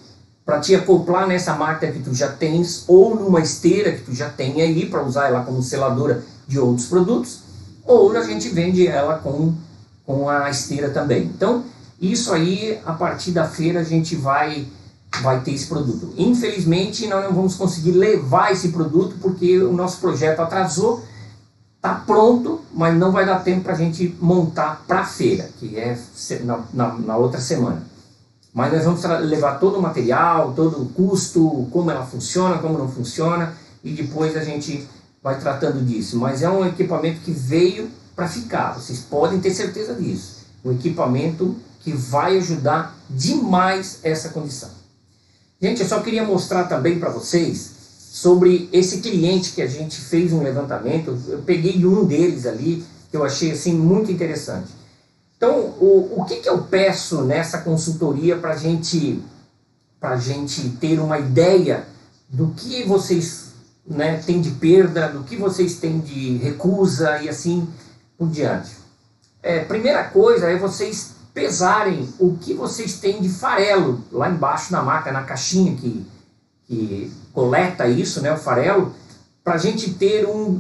para te acoplar nessa máquina que tu já tens, ou numa esteira que tu já tem aí, para usar ela como seladora de outros produtos, ou a gente vende ela com a esteira também. Então, isso aí, a partir da feira, a gente vai ter esse produto. Infelizmente, nós não vamos conseguir levar esse produto, porque o nosso projeto atrasou, está pronto, mas não vai dar tempo para a gente montar para a feira, que é na outra semana. Mas nós vamos levar todo o material, todo o custo, como ela funciona, como não funciona, e depois a gente vai tratando disso. Mas é um equipamento que veio para ficar, vocês podem ter certeza disso. Um equipamento que vai ajudar demais essa condição. Gente, eu só queria mostrar também para vocês sobre esse cliente que a gente fez um levantamento. Eu peguei um deles ali, que eu achei assim muito interessante. Então, o que eu peço nessa consultoria para a gente ter uma ideia do que vocês, né, têm de perda, do que vocês têm de recusa e assim por diante. Primeira coisa é vocês pesarem o que vocês têm de farelo lá embaixo na máquina, na caixinha que coleta isso, né, o farelo, para a gente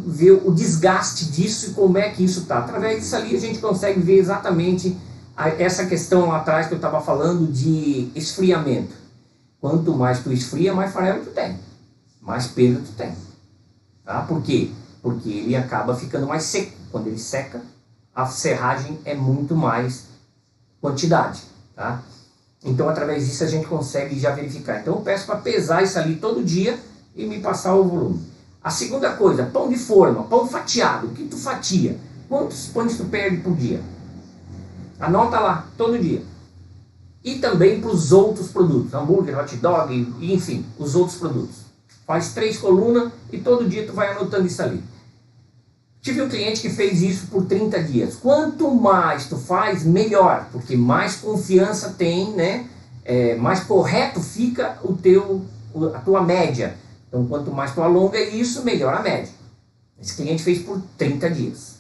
ver o desgaste disso e como é que isso está. Através disso ali a gente consegue ver exatamente essa questão lá atrás que eu estava falando de esfriamento. Quanto mais tu esfria, mais farelo tu tem, mais perda tu tem. Tá? Por quê? Porque ele acaba ficando mais seco. Quando ele seca, a serragem é muito mais quantidade. Tá? Então, através disso, a gente consegue já verificar. Então, eu peço para pesar isso ali todo dia e me passar o volume. A segunda coisa, pão de forma, pão fatiado. O que tu fatia? Quantos pães tu perde por dia? Anota lá, todo dia. E também para os outros produtos, hambúrguer, hot dog, enfim, os outros produtos. Faz 3 colunas e todo dia tu vai anotando isso ali. Tive um cliente que fez isso por 30 dias. Quanto mais tu faz, melhor, porque mais confiança tem, né? Mais correto fica a tua média. Então, quanto mais tu alonga isso, melhor a média. Esse cliente fez por 30 dias.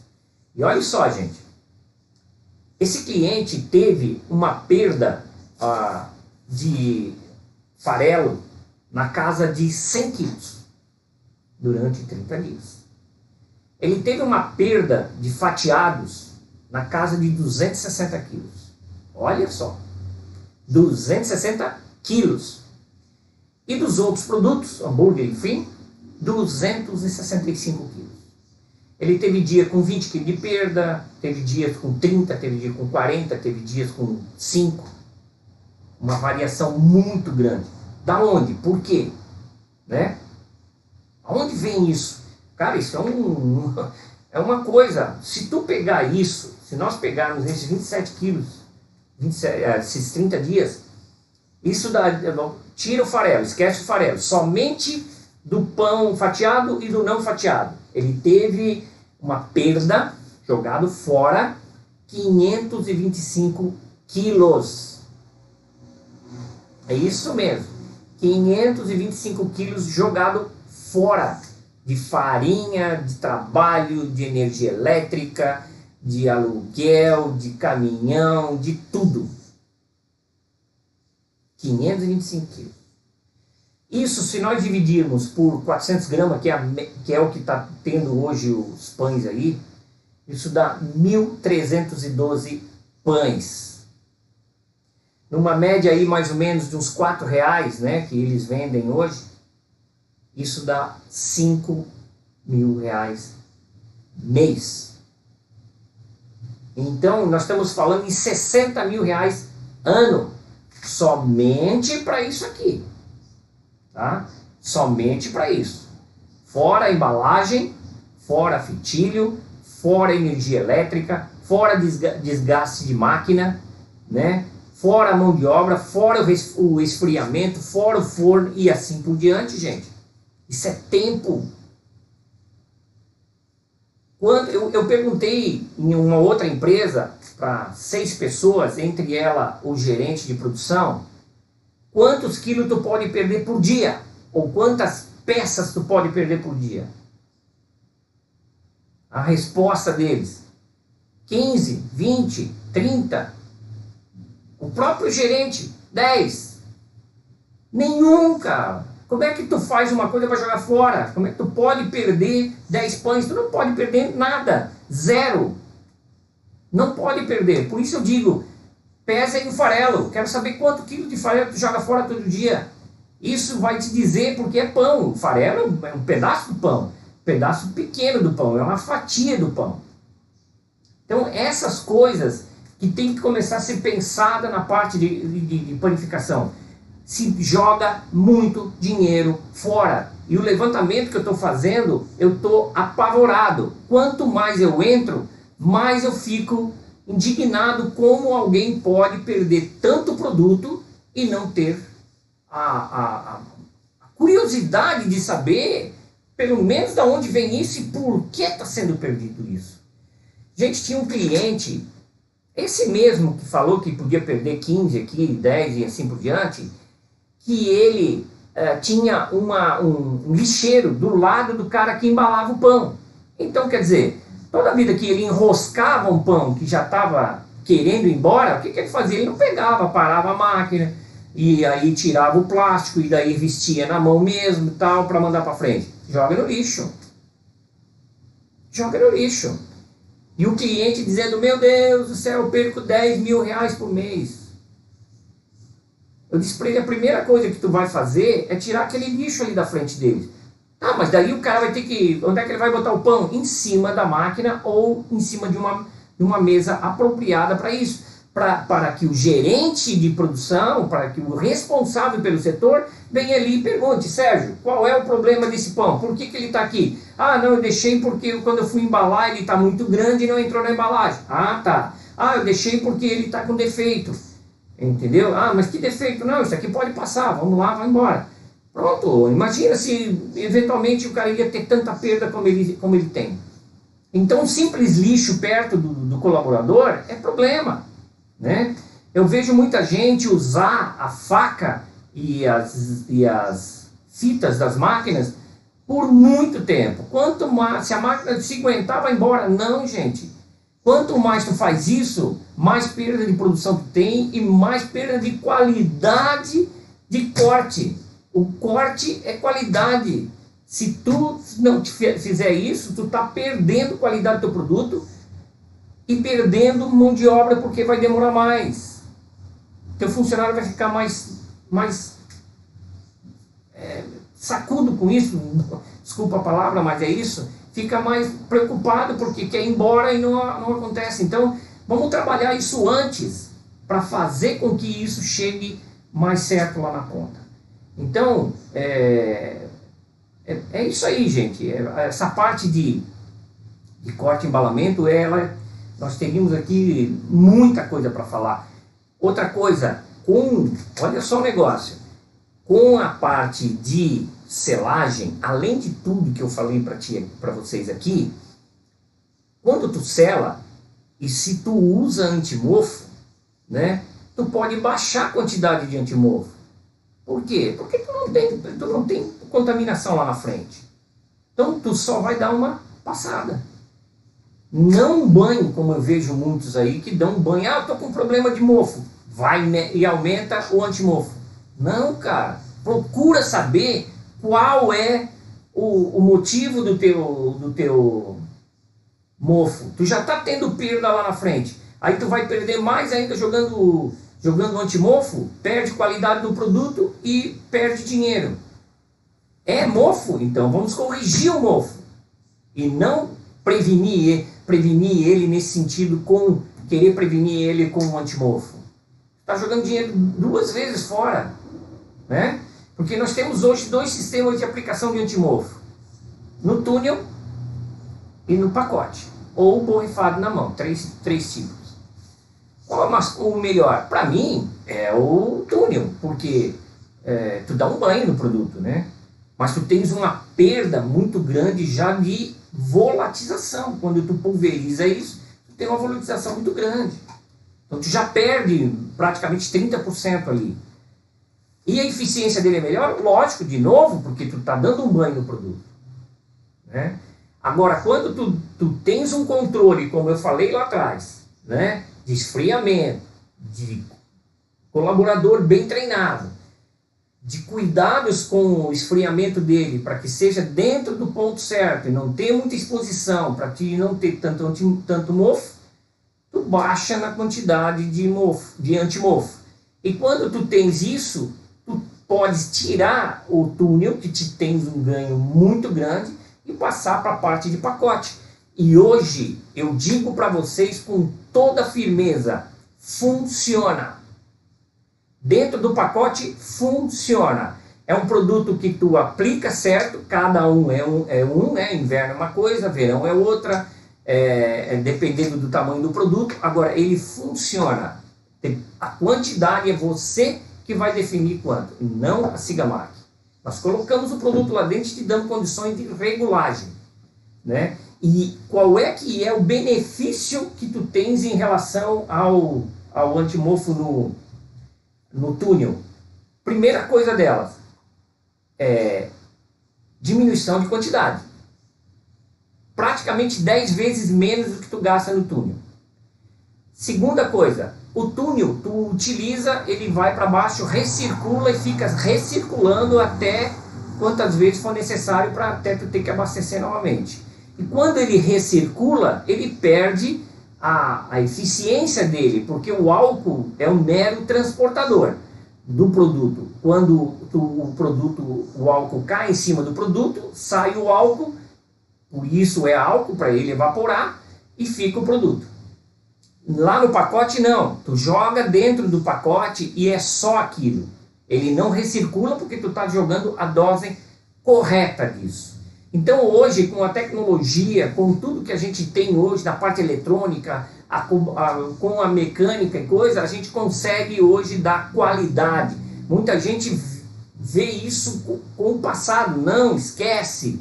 E olha só, gente. Esse cliente teve uma perda de farelo na casa de 100 quilos durante 30 dias. Ele teve uma perda de fatiados na casa de 260 quilos. Olha só. 260 quilos. E dos outros produtos, hambúrguer, enfim, 265 quilos. Ele teve dia com 20 quilos de perda, teve dias com 30, teve dia com 40, teve dias com 5. Uma variação muito grande. Da onde? Por quê? Né? Aonde vem isso? Cara, isso é uma coisa. Se tu pegar isso, se nós pegarmos esses 27 quilos, esses 30 dias, isso dá... Tira o farelo, esquece o farelo. Somente do pão fatiado e do não fatiado. Ele teve uma perda, jogado fora, 525 quilos. É isso mesmo. 525 quilos jogado fora. De farinha, de trabalho, de energia elétrica, de aluguel, de caminhão, de tudo. 525 quilos. Isso, se nós dividirmos por 400 gramas, que é o que está tendo hoje os pães aí, isso dá 1.312 pães. Numa média aí mais ou menos de uns R$4, né, que eles vendem hoje, isso dá R$5.000 mês. Então, nós estamos falando em R$60.000 ano. Somente para isso aqui, tá? somente para isso. Fora a embalagem, fora fitilho, fora energia elétrica, fora desgaste de máquina, né? Fora a mão de obra, fora o esfriamento, fora o forno e assim por diante, gente. Isso é tempo. Quando eu perguntei em uma outra empresa para 6 pessoas, entre ela o gerente de produção, quantos quilos tu pode perder por dia? Ou quantas peças tu pode perder por dia? A resposta deles, 15, 20, 30. O próprio gerente, 10. Nenhum, cara. Como é que tu faz uma coisa para jogar fora? Como é que tu pode perder 10 pães? Tu não pode perder nada. 0. Não pode perder. Por isso eu digo, pesa aí o farelo. Quero saber quanto quilo de farelo tu joga fora todo dia. Isso vai te dizer porque é pão. O farelo é um pedaço do pão. Um pedaço pequeno do pão. É uma fatia do pão. Então essas coisas que tem que começar a ser pensada na parte de panificação. Se joga muito dinheiro fora. E o levantamento que eu estou fazendo, eu estou apavorado. Quanto mais eu entro, mais eu fico indignado como alguém pode perder tanto produto e não ter a curiosidade de saber, pelo menos, de onde vem isso e por que está sendo perdido isso. Gente, tinha um cliente, esse mesmo que falou que podia perder 15 aqui, 10 e assim por diante, que ele tinha um lixeiro do lado do cara que embalava o pão. Então, quer dizer, toda vida que ele enroscava um pão que já estava querendo ir embora, o que ele fazia? Ele não pegava, parava a máquina, e aí tirava o plástico, e daí vestia na mão mesmo e tal, para mandar para frente. Joga no lixo. Joga no lixo. E o cliente dizendo, meu Deus do céu, eu perco 10 mil reais por mês. Eu disse para ele, a primeira coisa que tu vai fazer é tirar aquele lixo ali da frente dele. Ah, mas daí o cara vai ter que... Onde é que ele vai botar o pão? Em cima da máquina ou em cima de uma mesa apropriada para isso. Para que o gerente de produção, para que o responsável pelo setor venha ali e pergunte, Sérgio, qual é o problema desse pão? Por que ele está aqui? Ah, não, eu deixei porque quando eu fui embalar ele está muito grande e não entrou na embalagem. Ah, tá. Ah, eu deixei porque ele está com defeito. Entendeu? Ah, mas que defeito? Não, isso aqui pode passar, vamos lá, vai embora. Pronto, imagina se eventualmente o cara ia ter tanta perda como ele tem. Então, um simples lixo perto do colaborador é problema, né? Eu vejo muita gente usar a faca e as fitas das máquinas por muito tempo. Quanto mais, se a máquina se aguentar, vai embora. Não, gente. Quanto mais tu faz isso, mais perda de produção tu tem e mais perda de qualidade de corte. O corte é qualidade. Se tu não fizer isso, tu está perdendo qualidade do teu produto e perdendo mão de obra porque vai demorar mais. Teu funcionário vai ficar mais sacudo com isso, desculpa a palavra, mas é isso. Fica mais preocupado porque quer ir embora e não acontece. Então, vamos trabalhar isso antes para fazer com que isso chegue mais certo lá na ponta. Então, é isso aí, gente. Essa parte de corte e embalamento, nós teríamos aqui muita coisa para falar. Outra coisa, olha só o negócio, com a parte de selagem, além de tudo que eu falei para vocês aqui, quando tu sela, e se tu usa antimofo, né, tu pode baixar a quantidade de antimofo. Por quê? Porque tu não tem contaminação lá na frente. Então tu só vai dar uma passada. Não um banho, como eu vejo muitos aí que dão um banho. Ah, eu tô com problema de mofo. Vai e aumenta o antimofo. Não, cara. Procura saber qual é o motivo do teu mofo. Tu já está tendo perda lá na frente. Aí tu vai perder mais ainda jogando antimofo, perde qualidade no produto e perde dinheiro. É mofo? Então vamos corrigir o mofo. E não prevenir ele nesse sentido querer prevenir ele com o antimofo. Está jogando dinheiro 2 vezes fora, né? Porque nós temos hoje 2 sistemas de aplicação de antimofo. No túnel e no pacote. Ou borrifado na mão. 3 tipos. Qual é o melhor? Para mim, é o túnel. Porque tu dá um banho no produto, né? Mas tu tens uma perda muito grande já de volatização. Quando tu pulveriza isso, tu tem uma volatização muito grande. Então tu já perde praticamente 30% ali. E a eficiência dele é melhor? Lógico, de novo, porque tu está dando um banho no produto. Né? Agora, quando tu tens um controle, como eu falei lá atrás, né? De esfriamento, de colaborador bem treinado, de cuidados com o esfriamento dele, para que seja dentro do ponto certo e não ter muita exposição, para que não ter tanto mofo, tu baixa na quantidade de antimofo. E quando tu tens isso, tu podes tirar o túnel, que te tens um ganho muito grande, e passar para a parte de pacote. E hoje, eu digo para vocês com toda firmeza, funciona. Dentro do pacote, funciona. É um produto que tu aplica certo, cada um é um, né? Inverno é uma coisa, verão é outra, dependendo do tamanho do produto. Agora, ele funciona. A quantidade é você que vai definir quanto, não a Sigamac. Nós colocamos o produto lá dentro e te damos condições de regulagem, né? E qual é que é o benefício que tu tens em relação ao antimofo no túnel? Primeira coisa delas é diminuição de quantidade. Praticamente 10 vezes menos do que tu gasta no túnel. Segunda coisa, o túnel, tu utiliza, ele vai para baixo, recircula e fica recirculando até quantas vezes for necessário para até tu ter que abastecer novamente. E quando ele recircula, ele perde a eficiência dele, porque o álcool é um mero transportador do produto. Quando o álcool cai em cima do produto, sai o álcool, por isso é álcool, para ele evaporar, e fica o produto. Lá no pacote não, tu joga dentro do pacote e é só aquilo. Ele não recircula porque tu está jogando a dose correta disso. Então hoje, com a tecnologia, com tudo que a gente tem hoje da parte eletrônica, com a mecânica e coisa, a gente consegue hoje dar qualidade. Muita gente vê isso com o passado. Não, esquece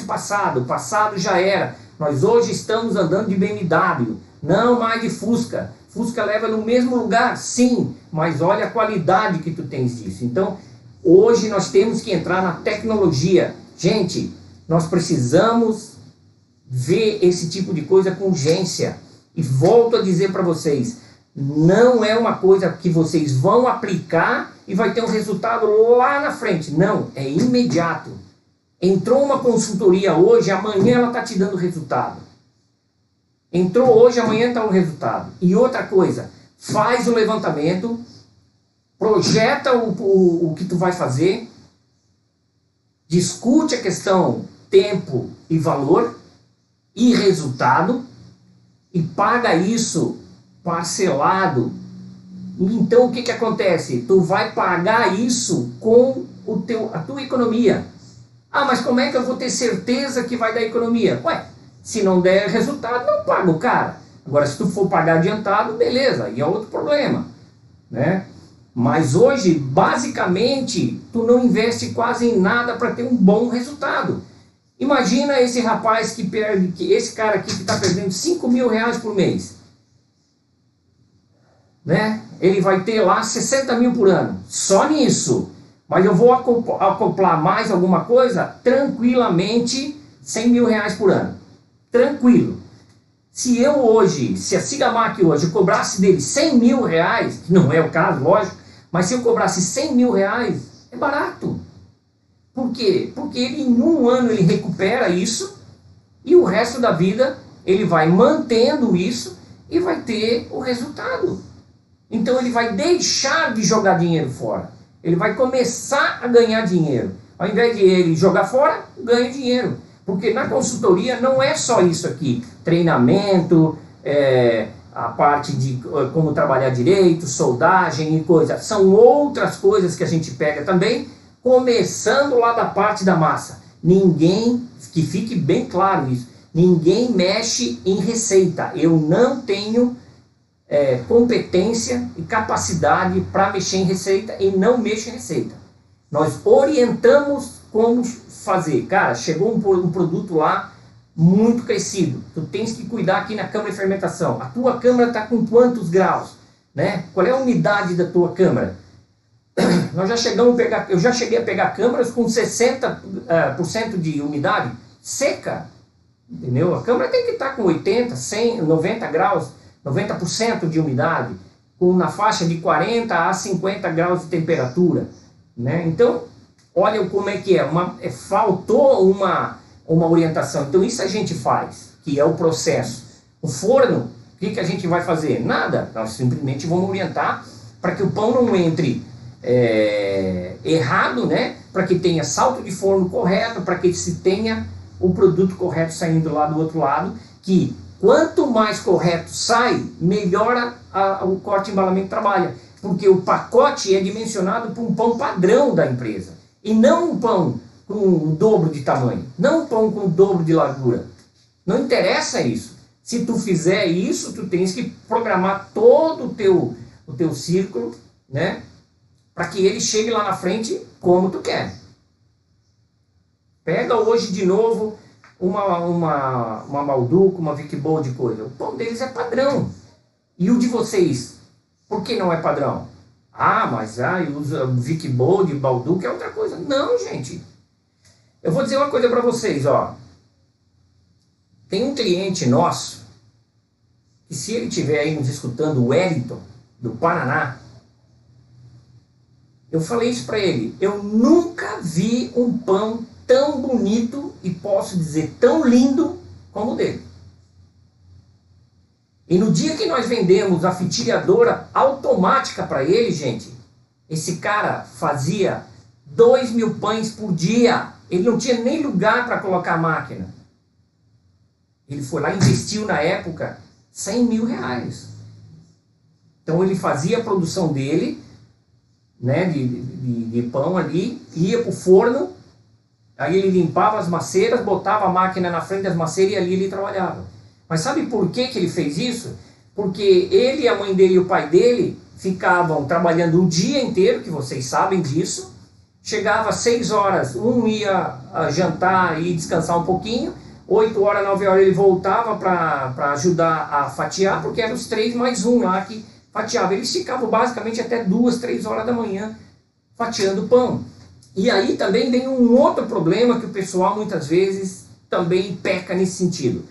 o passado já era. Nós hoje estamos andando de BMW, não mais de Fusca. Fusca leva no mesmo lugar, sim, mas olha a qualidade que tu tens disso. Então, hoje nós temos que entrar na tecnologia. Gente, nós precisamos ver esse tipo de coisa com urgência. E volto a dizer para vocês, não é uma coisa que vocês vão aplicar e vai ter um resultado lá na frente. Não, é imediato. Entrou uma consultoria hoje, amanhã ela está te dando resultado. Entrou hoje, amanhã está o resultado. E outra coisa, faz o levantamento, projeta o que tu vai fazer, discute a questão tempo e valor e resultado e paga isso parcelado. Então o que acontece? Tu vai pagar isso com a tua economia. Ah, mas como é que eu vou ter certeza que vai dar economia? Ué, se não der resultado, não paga o cara. Agora, se tu for pagar adiantado, beleza, aí é outro problema, né? Mas hoje, basicamente, tu não investe quase em nada para ter um bom resultado. Imagina esse rapaz esse cara aqui que está perdendo 5 mil reais por mês, né? Ele vai ter lá 60 mil por ano, só nisso. Mas eu vou acoplar mais alguma coisa, tranquilamente, 100 mil reais por ano. Tranquilo. Se a Sigamac hoje cobrasse dele 100 mil reais, que não é o caso, lógico, mas se eu cobrasse 100 mil reais, é barato. Por quê? Porque ele, em um ano ele recupera isso e o resto da vida ele vai mantendo isso e vai ter o resultado. Então ele vai deixar de jogar dinheiro fora. Ele vai começar a ganhar dinheiro. Ao invés de ele jogar fora, ganha dinheiro. Porque na consultoria não é só isso aqui. Treinamento, a parte de como trabalhar direito, soldagem e coisa. São outras coisas que a gente pega também Começando lá da parte da massa. Ninguém, que fique bem claro isso, ninguém mexe em receita. Eu não tenho competência e capacidade para mexer em receita e não mexo em receita. Nós orientamos como fazer. Cara, chegou um produto lá muito crescido. Tu tens que cuidar aqui na câmara de fermentação. A tua câmara está com quantos graus? Né? Qual é a umidade da tua câmara? Nós já chegamos a pegar, eu já cheguei a pegar câmaras com 60% de umidade seca. Entendeu? A câmara tem que estar com 80, 100, 90 graus, 90% de umidade, na faixa de 40 a 50 graus de temperatura. Né? Então, olha como é que é. Faltou uma orientação. Então, isso a gente faz, que é o processo. O forno, o que a gente vai fazer? Nada. Nós simplesmente vamos orientar para que o pão não entre errado, né? Para que tenha salto de forno correto, para que se tenha o produto correto saindo lá do outro lado, que quanto mais correto sai, melhor o corte e embalamento trabalha. Porque o pacote é dimensionado para um pão padrão da empresa. E não um pão com o dobro de tamanho. Não um pão com o dobro de largura. Não interessa isso. Se tu fizer isso, tu tens que programar todo o teu círculo, né? Para que ele chegue lá na frente como tu quer. Pega hoje de novo uma Balduco, uma Vic Bold de coisa. O pão deles é padrão. E o de vocês? Por que não é padrão? Ah, mas usa Vic Bold, Balduco é outra coisa. Não, gente. Eu vou dizer uma coisa para vocês, ó. Tem um cliente nosso que, se ele estiver aí nos escutando, o Wellington, do Paraná, eu falei isso para ele. Eu nunca vi um pão tão bonito e posso dizer tão lindo como o dele. E no dia que nós vendemos a fitilhadora automática para ele, gente, esse cara fazia 2.000 pães por dia. Ele não tinha nem lugar para colocar a máquina. Ele foi lá e investiu na época 100 mil reais. Então ele fazia a produção dele, né, de pão ali, ia para o forno, aí ele limpava as maceiras, botava a máquina na frente das maceiras e ali ele trabalhava. Mas sabe por que ele fez isso? Porque ele, a mãe dele e o pai dele ficavam trabalhando o dia inteiro, que vocês sabem disso. Chegava às 6 horas, um ia jantar e descansar um pouquinho, 8 horas, 9 horas ele voltava para ajudar a fatiar, porque eram os 3 mais 1 lá que fatiava. Eles ficavam basicamente até 2, 3 horas da manhã fatiando pão. E aí também vem um outro problema que o pessoal muitas vezes também peca nesse sentido.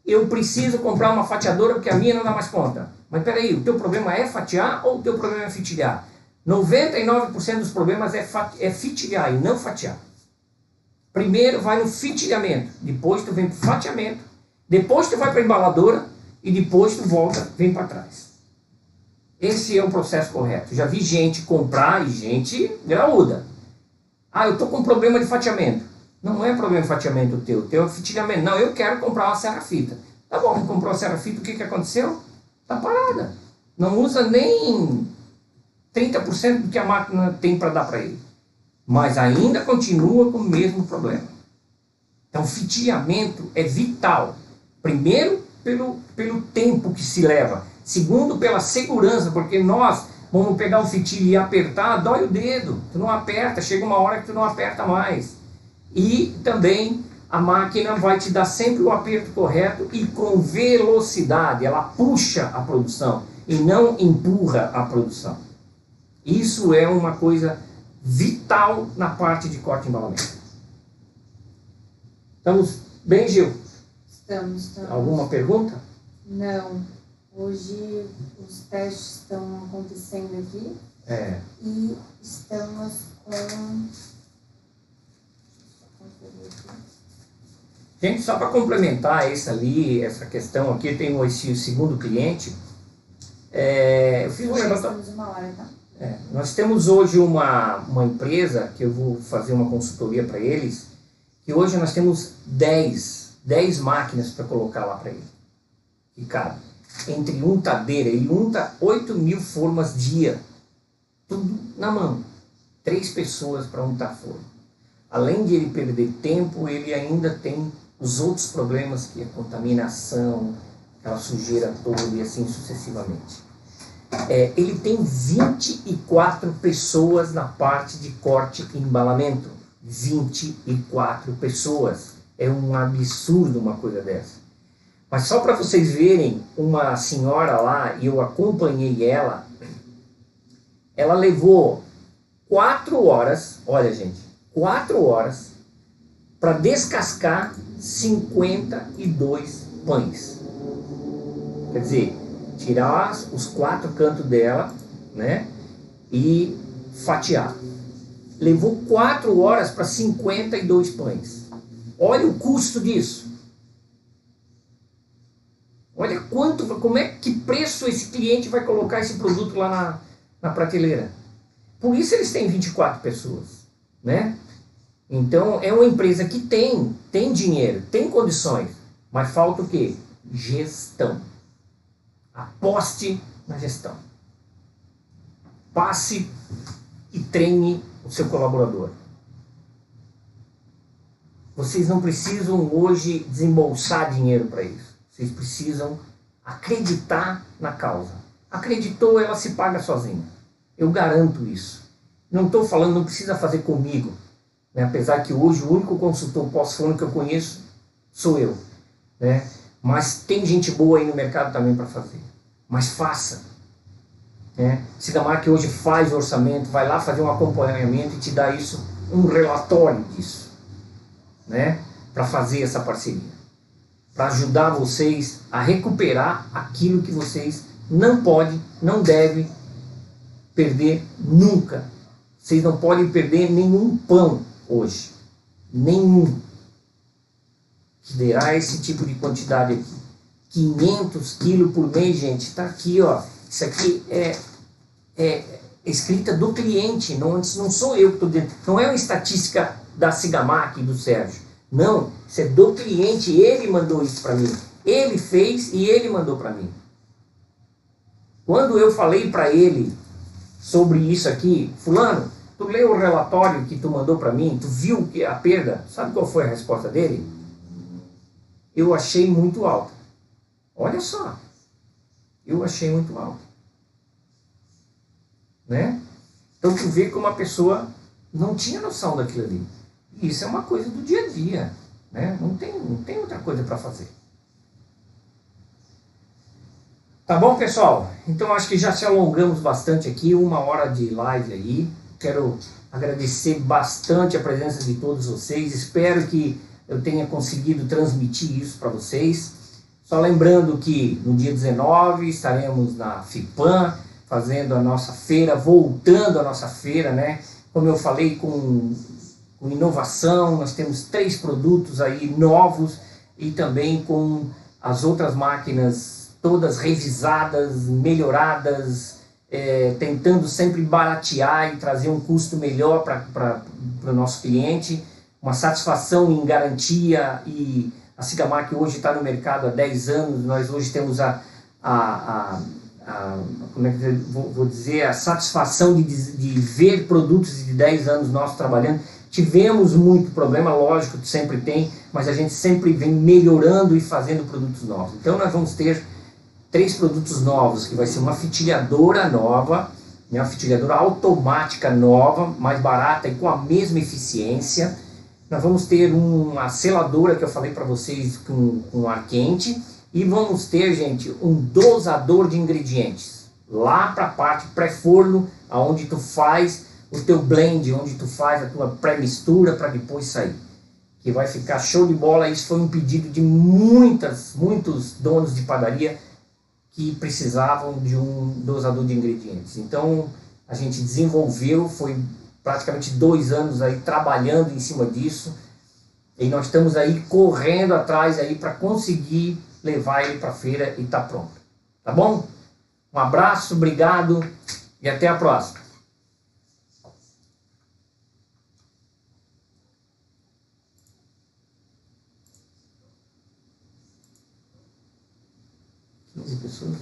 Eu preciso comprar uma fatiadora porque a minha não dá mais conta. Mas peraí, o teu problema é fatiar ou o teu problema é fitilhar? 99% dos problemas é fitilhar e não fatiar. Primeiro vai no fitilhamento, depois tu vem para o fatiamento, depois tu vai para a embaladora e depois tu volta, vem para trás. Esse é o processo correto. Já vi gente comprar e gente graúda. Ah, eu estou com problema de fatiamento. Não é problema de fatiamento teu é fitilhamento. Não, eu quero comprar uma serra-fita. Tá bom, comprou a serra-fita, o que aconteceu? Tá parada. Não usa nem 30% do que a máquina tem para dar para ele. Mas ainda continua com o mesmo problema. Então, fitilhamento é vital. Primeiro, pelo tempo que se leva. Segundo, pela segurança, porque nós vamos pegar um fitilho e apertar, dói o dedo. Tu não aperta, chega uma hora que tu não aperta mais. E também a máquina vai te dar sempre o aperto correto e com velocidade. Ela puxa a produção e não empurra a produção. Isso é uma coisa vital na parte de corte e embalamento. Estamos bem, Gil? Estamos. Alguma pergunta? Não. Hoje os testes estão acontecendo aqui. E estamos com... Gente, só para complementar essa questão aqui, eu tenho esse segundo cliente. Eu fiz um negócio... Estamos uma hora, tá? Nós temos hoje uma empresa que eu vou fazer uma consultoria para eles, que hoje nós temos 10 máquinas para colocar lá para ele. E cara, entre untadeira, ele unta 8.000 formas dia, tudo na mão. 3 pessoas para untar forno. Além de ele perder tempo, ele ainda tem os outros problemas, que é a contaminação, aquela sujeira toda e assim sucessivamente. Ele tem 24 pessoas na parte de corte e embalamento. 24 pessoas. É um absurdo uma coisa dessa. Mas só para vocês verem, uma senhora lá, e eu acompanhei ela levou 4 horas, olha gente, 4 horas para descascar 52 pães. Quer dizer, tirar os 4 cantos dela, né, e fatiar. Levou 4 horas para 52 pães. Olha o custo disso. Olha como é que preço esse cliente vai colocar esse produto lá na prateleira. Por isso eles têm 24 pessoas, né? Então é uma empresa que tem dinheiro, tem condições, mas falta o quê? Gestão. Aposte na gestão. Passe e treine o seu colaborador. Vocês não precisam hoje desembolsar dinheiro para isso. Vocês precisam acreditar na causa. Acreditou, ela se paga sozinha. Eu garanto isso. Não estou falando, não precisa fazer comigo. Né? Apesar que hoje o único consultor pós-fono que eu conheço sou eu. Né? Mas tem gente boa aí no mercado também para fazer. Mas faça. Né? Sigamark hoje faz o orçamento, vai lá fazer um acompanhamento e te dá isso, um relatório disso. Né? Para fazer essa parceria. Para ajudar vocês a recuperar aquilo que vocês não podem, não devem perder nunca. Vocês não podem perder nenhum pão hoje. Nenhum. Que derá esse tipo de quantidade aqui. 500 quilos por mês, gente. Está aqui, ó. Isso aqui é escrita do cliente. Não sou eu que estou dizendo. Não é uma estatística da Sigamark e do Sérgio. Não, isso é do cliente, ele mandou isso para mim. Ele fez e ele mandou para mim. Quando eu falei para ele sobre isso aqui, fulano, tu leu o relatório que tu mandou para mim, tu viu que a perda, sabe qual foi a resposta dele? Eu achei muito alta. Olha só, eu achei muito alta. Né? Então tu vê como a pessoa não tinha noção daquilo ali. Isso é uma coisa do dia a dia, né? Não tem outra coisa para fazer. Tá bom, pessoal? Então acho que já se alongamos bastante aqui, 1 hora de live aí. Quero agradecer bastante a presença de todos vocês. Espero que eu tenha conseguido transmitir isso para vocês. Só lembrando que no dia 19 estaremos na FIPAM, fazendo a nossa feira, voltando a nossa feira, né? Como eu falei, com inovação, nós temos 3 produtos aí novos e também com as outras máquinas todas revisadas, melhoradas, tentando sempre baratear e trazer um custo melhor para o nosso cliente, uma satisfação em garantia. E a Sigamark hoje está no mercado há 10 anos, nós hoje temos como é que vou dizer, a satisfação de ver produtos de 10 anos nossos trabalhando. Tivemos muito problema, lógico que sempre tem, mas a gente sempre vem melhorando e fazendo produtos novos. Então nós vamos ter 3 produtos novos, que vai ser uma fitilhadora nova, né, uma fitilhadora automática nova, mais barata e com a mesma eficiência. Nós vamos ter uma seladora que eu falei para vocês com ar quente, e vamos ter, gente, um dosador de ingredientes, lá para a parte pré-forno, onde tu faz o teu blend, onde tu faz a tua pré-mistura para depois sair. Que vai ficar show de bola. Isso foi um pedido de muitos donos de padaria que precisavam de um dosador de ingredientes. Então a gente desenvolveu, foi praticamente 2 anos aí trabalhando em cima disso. E nós estamos aí correndo atrás aí para conseguir levar ele para a feira e tá pronto. Tá bom? Um abraço, obrigado e até a próxima.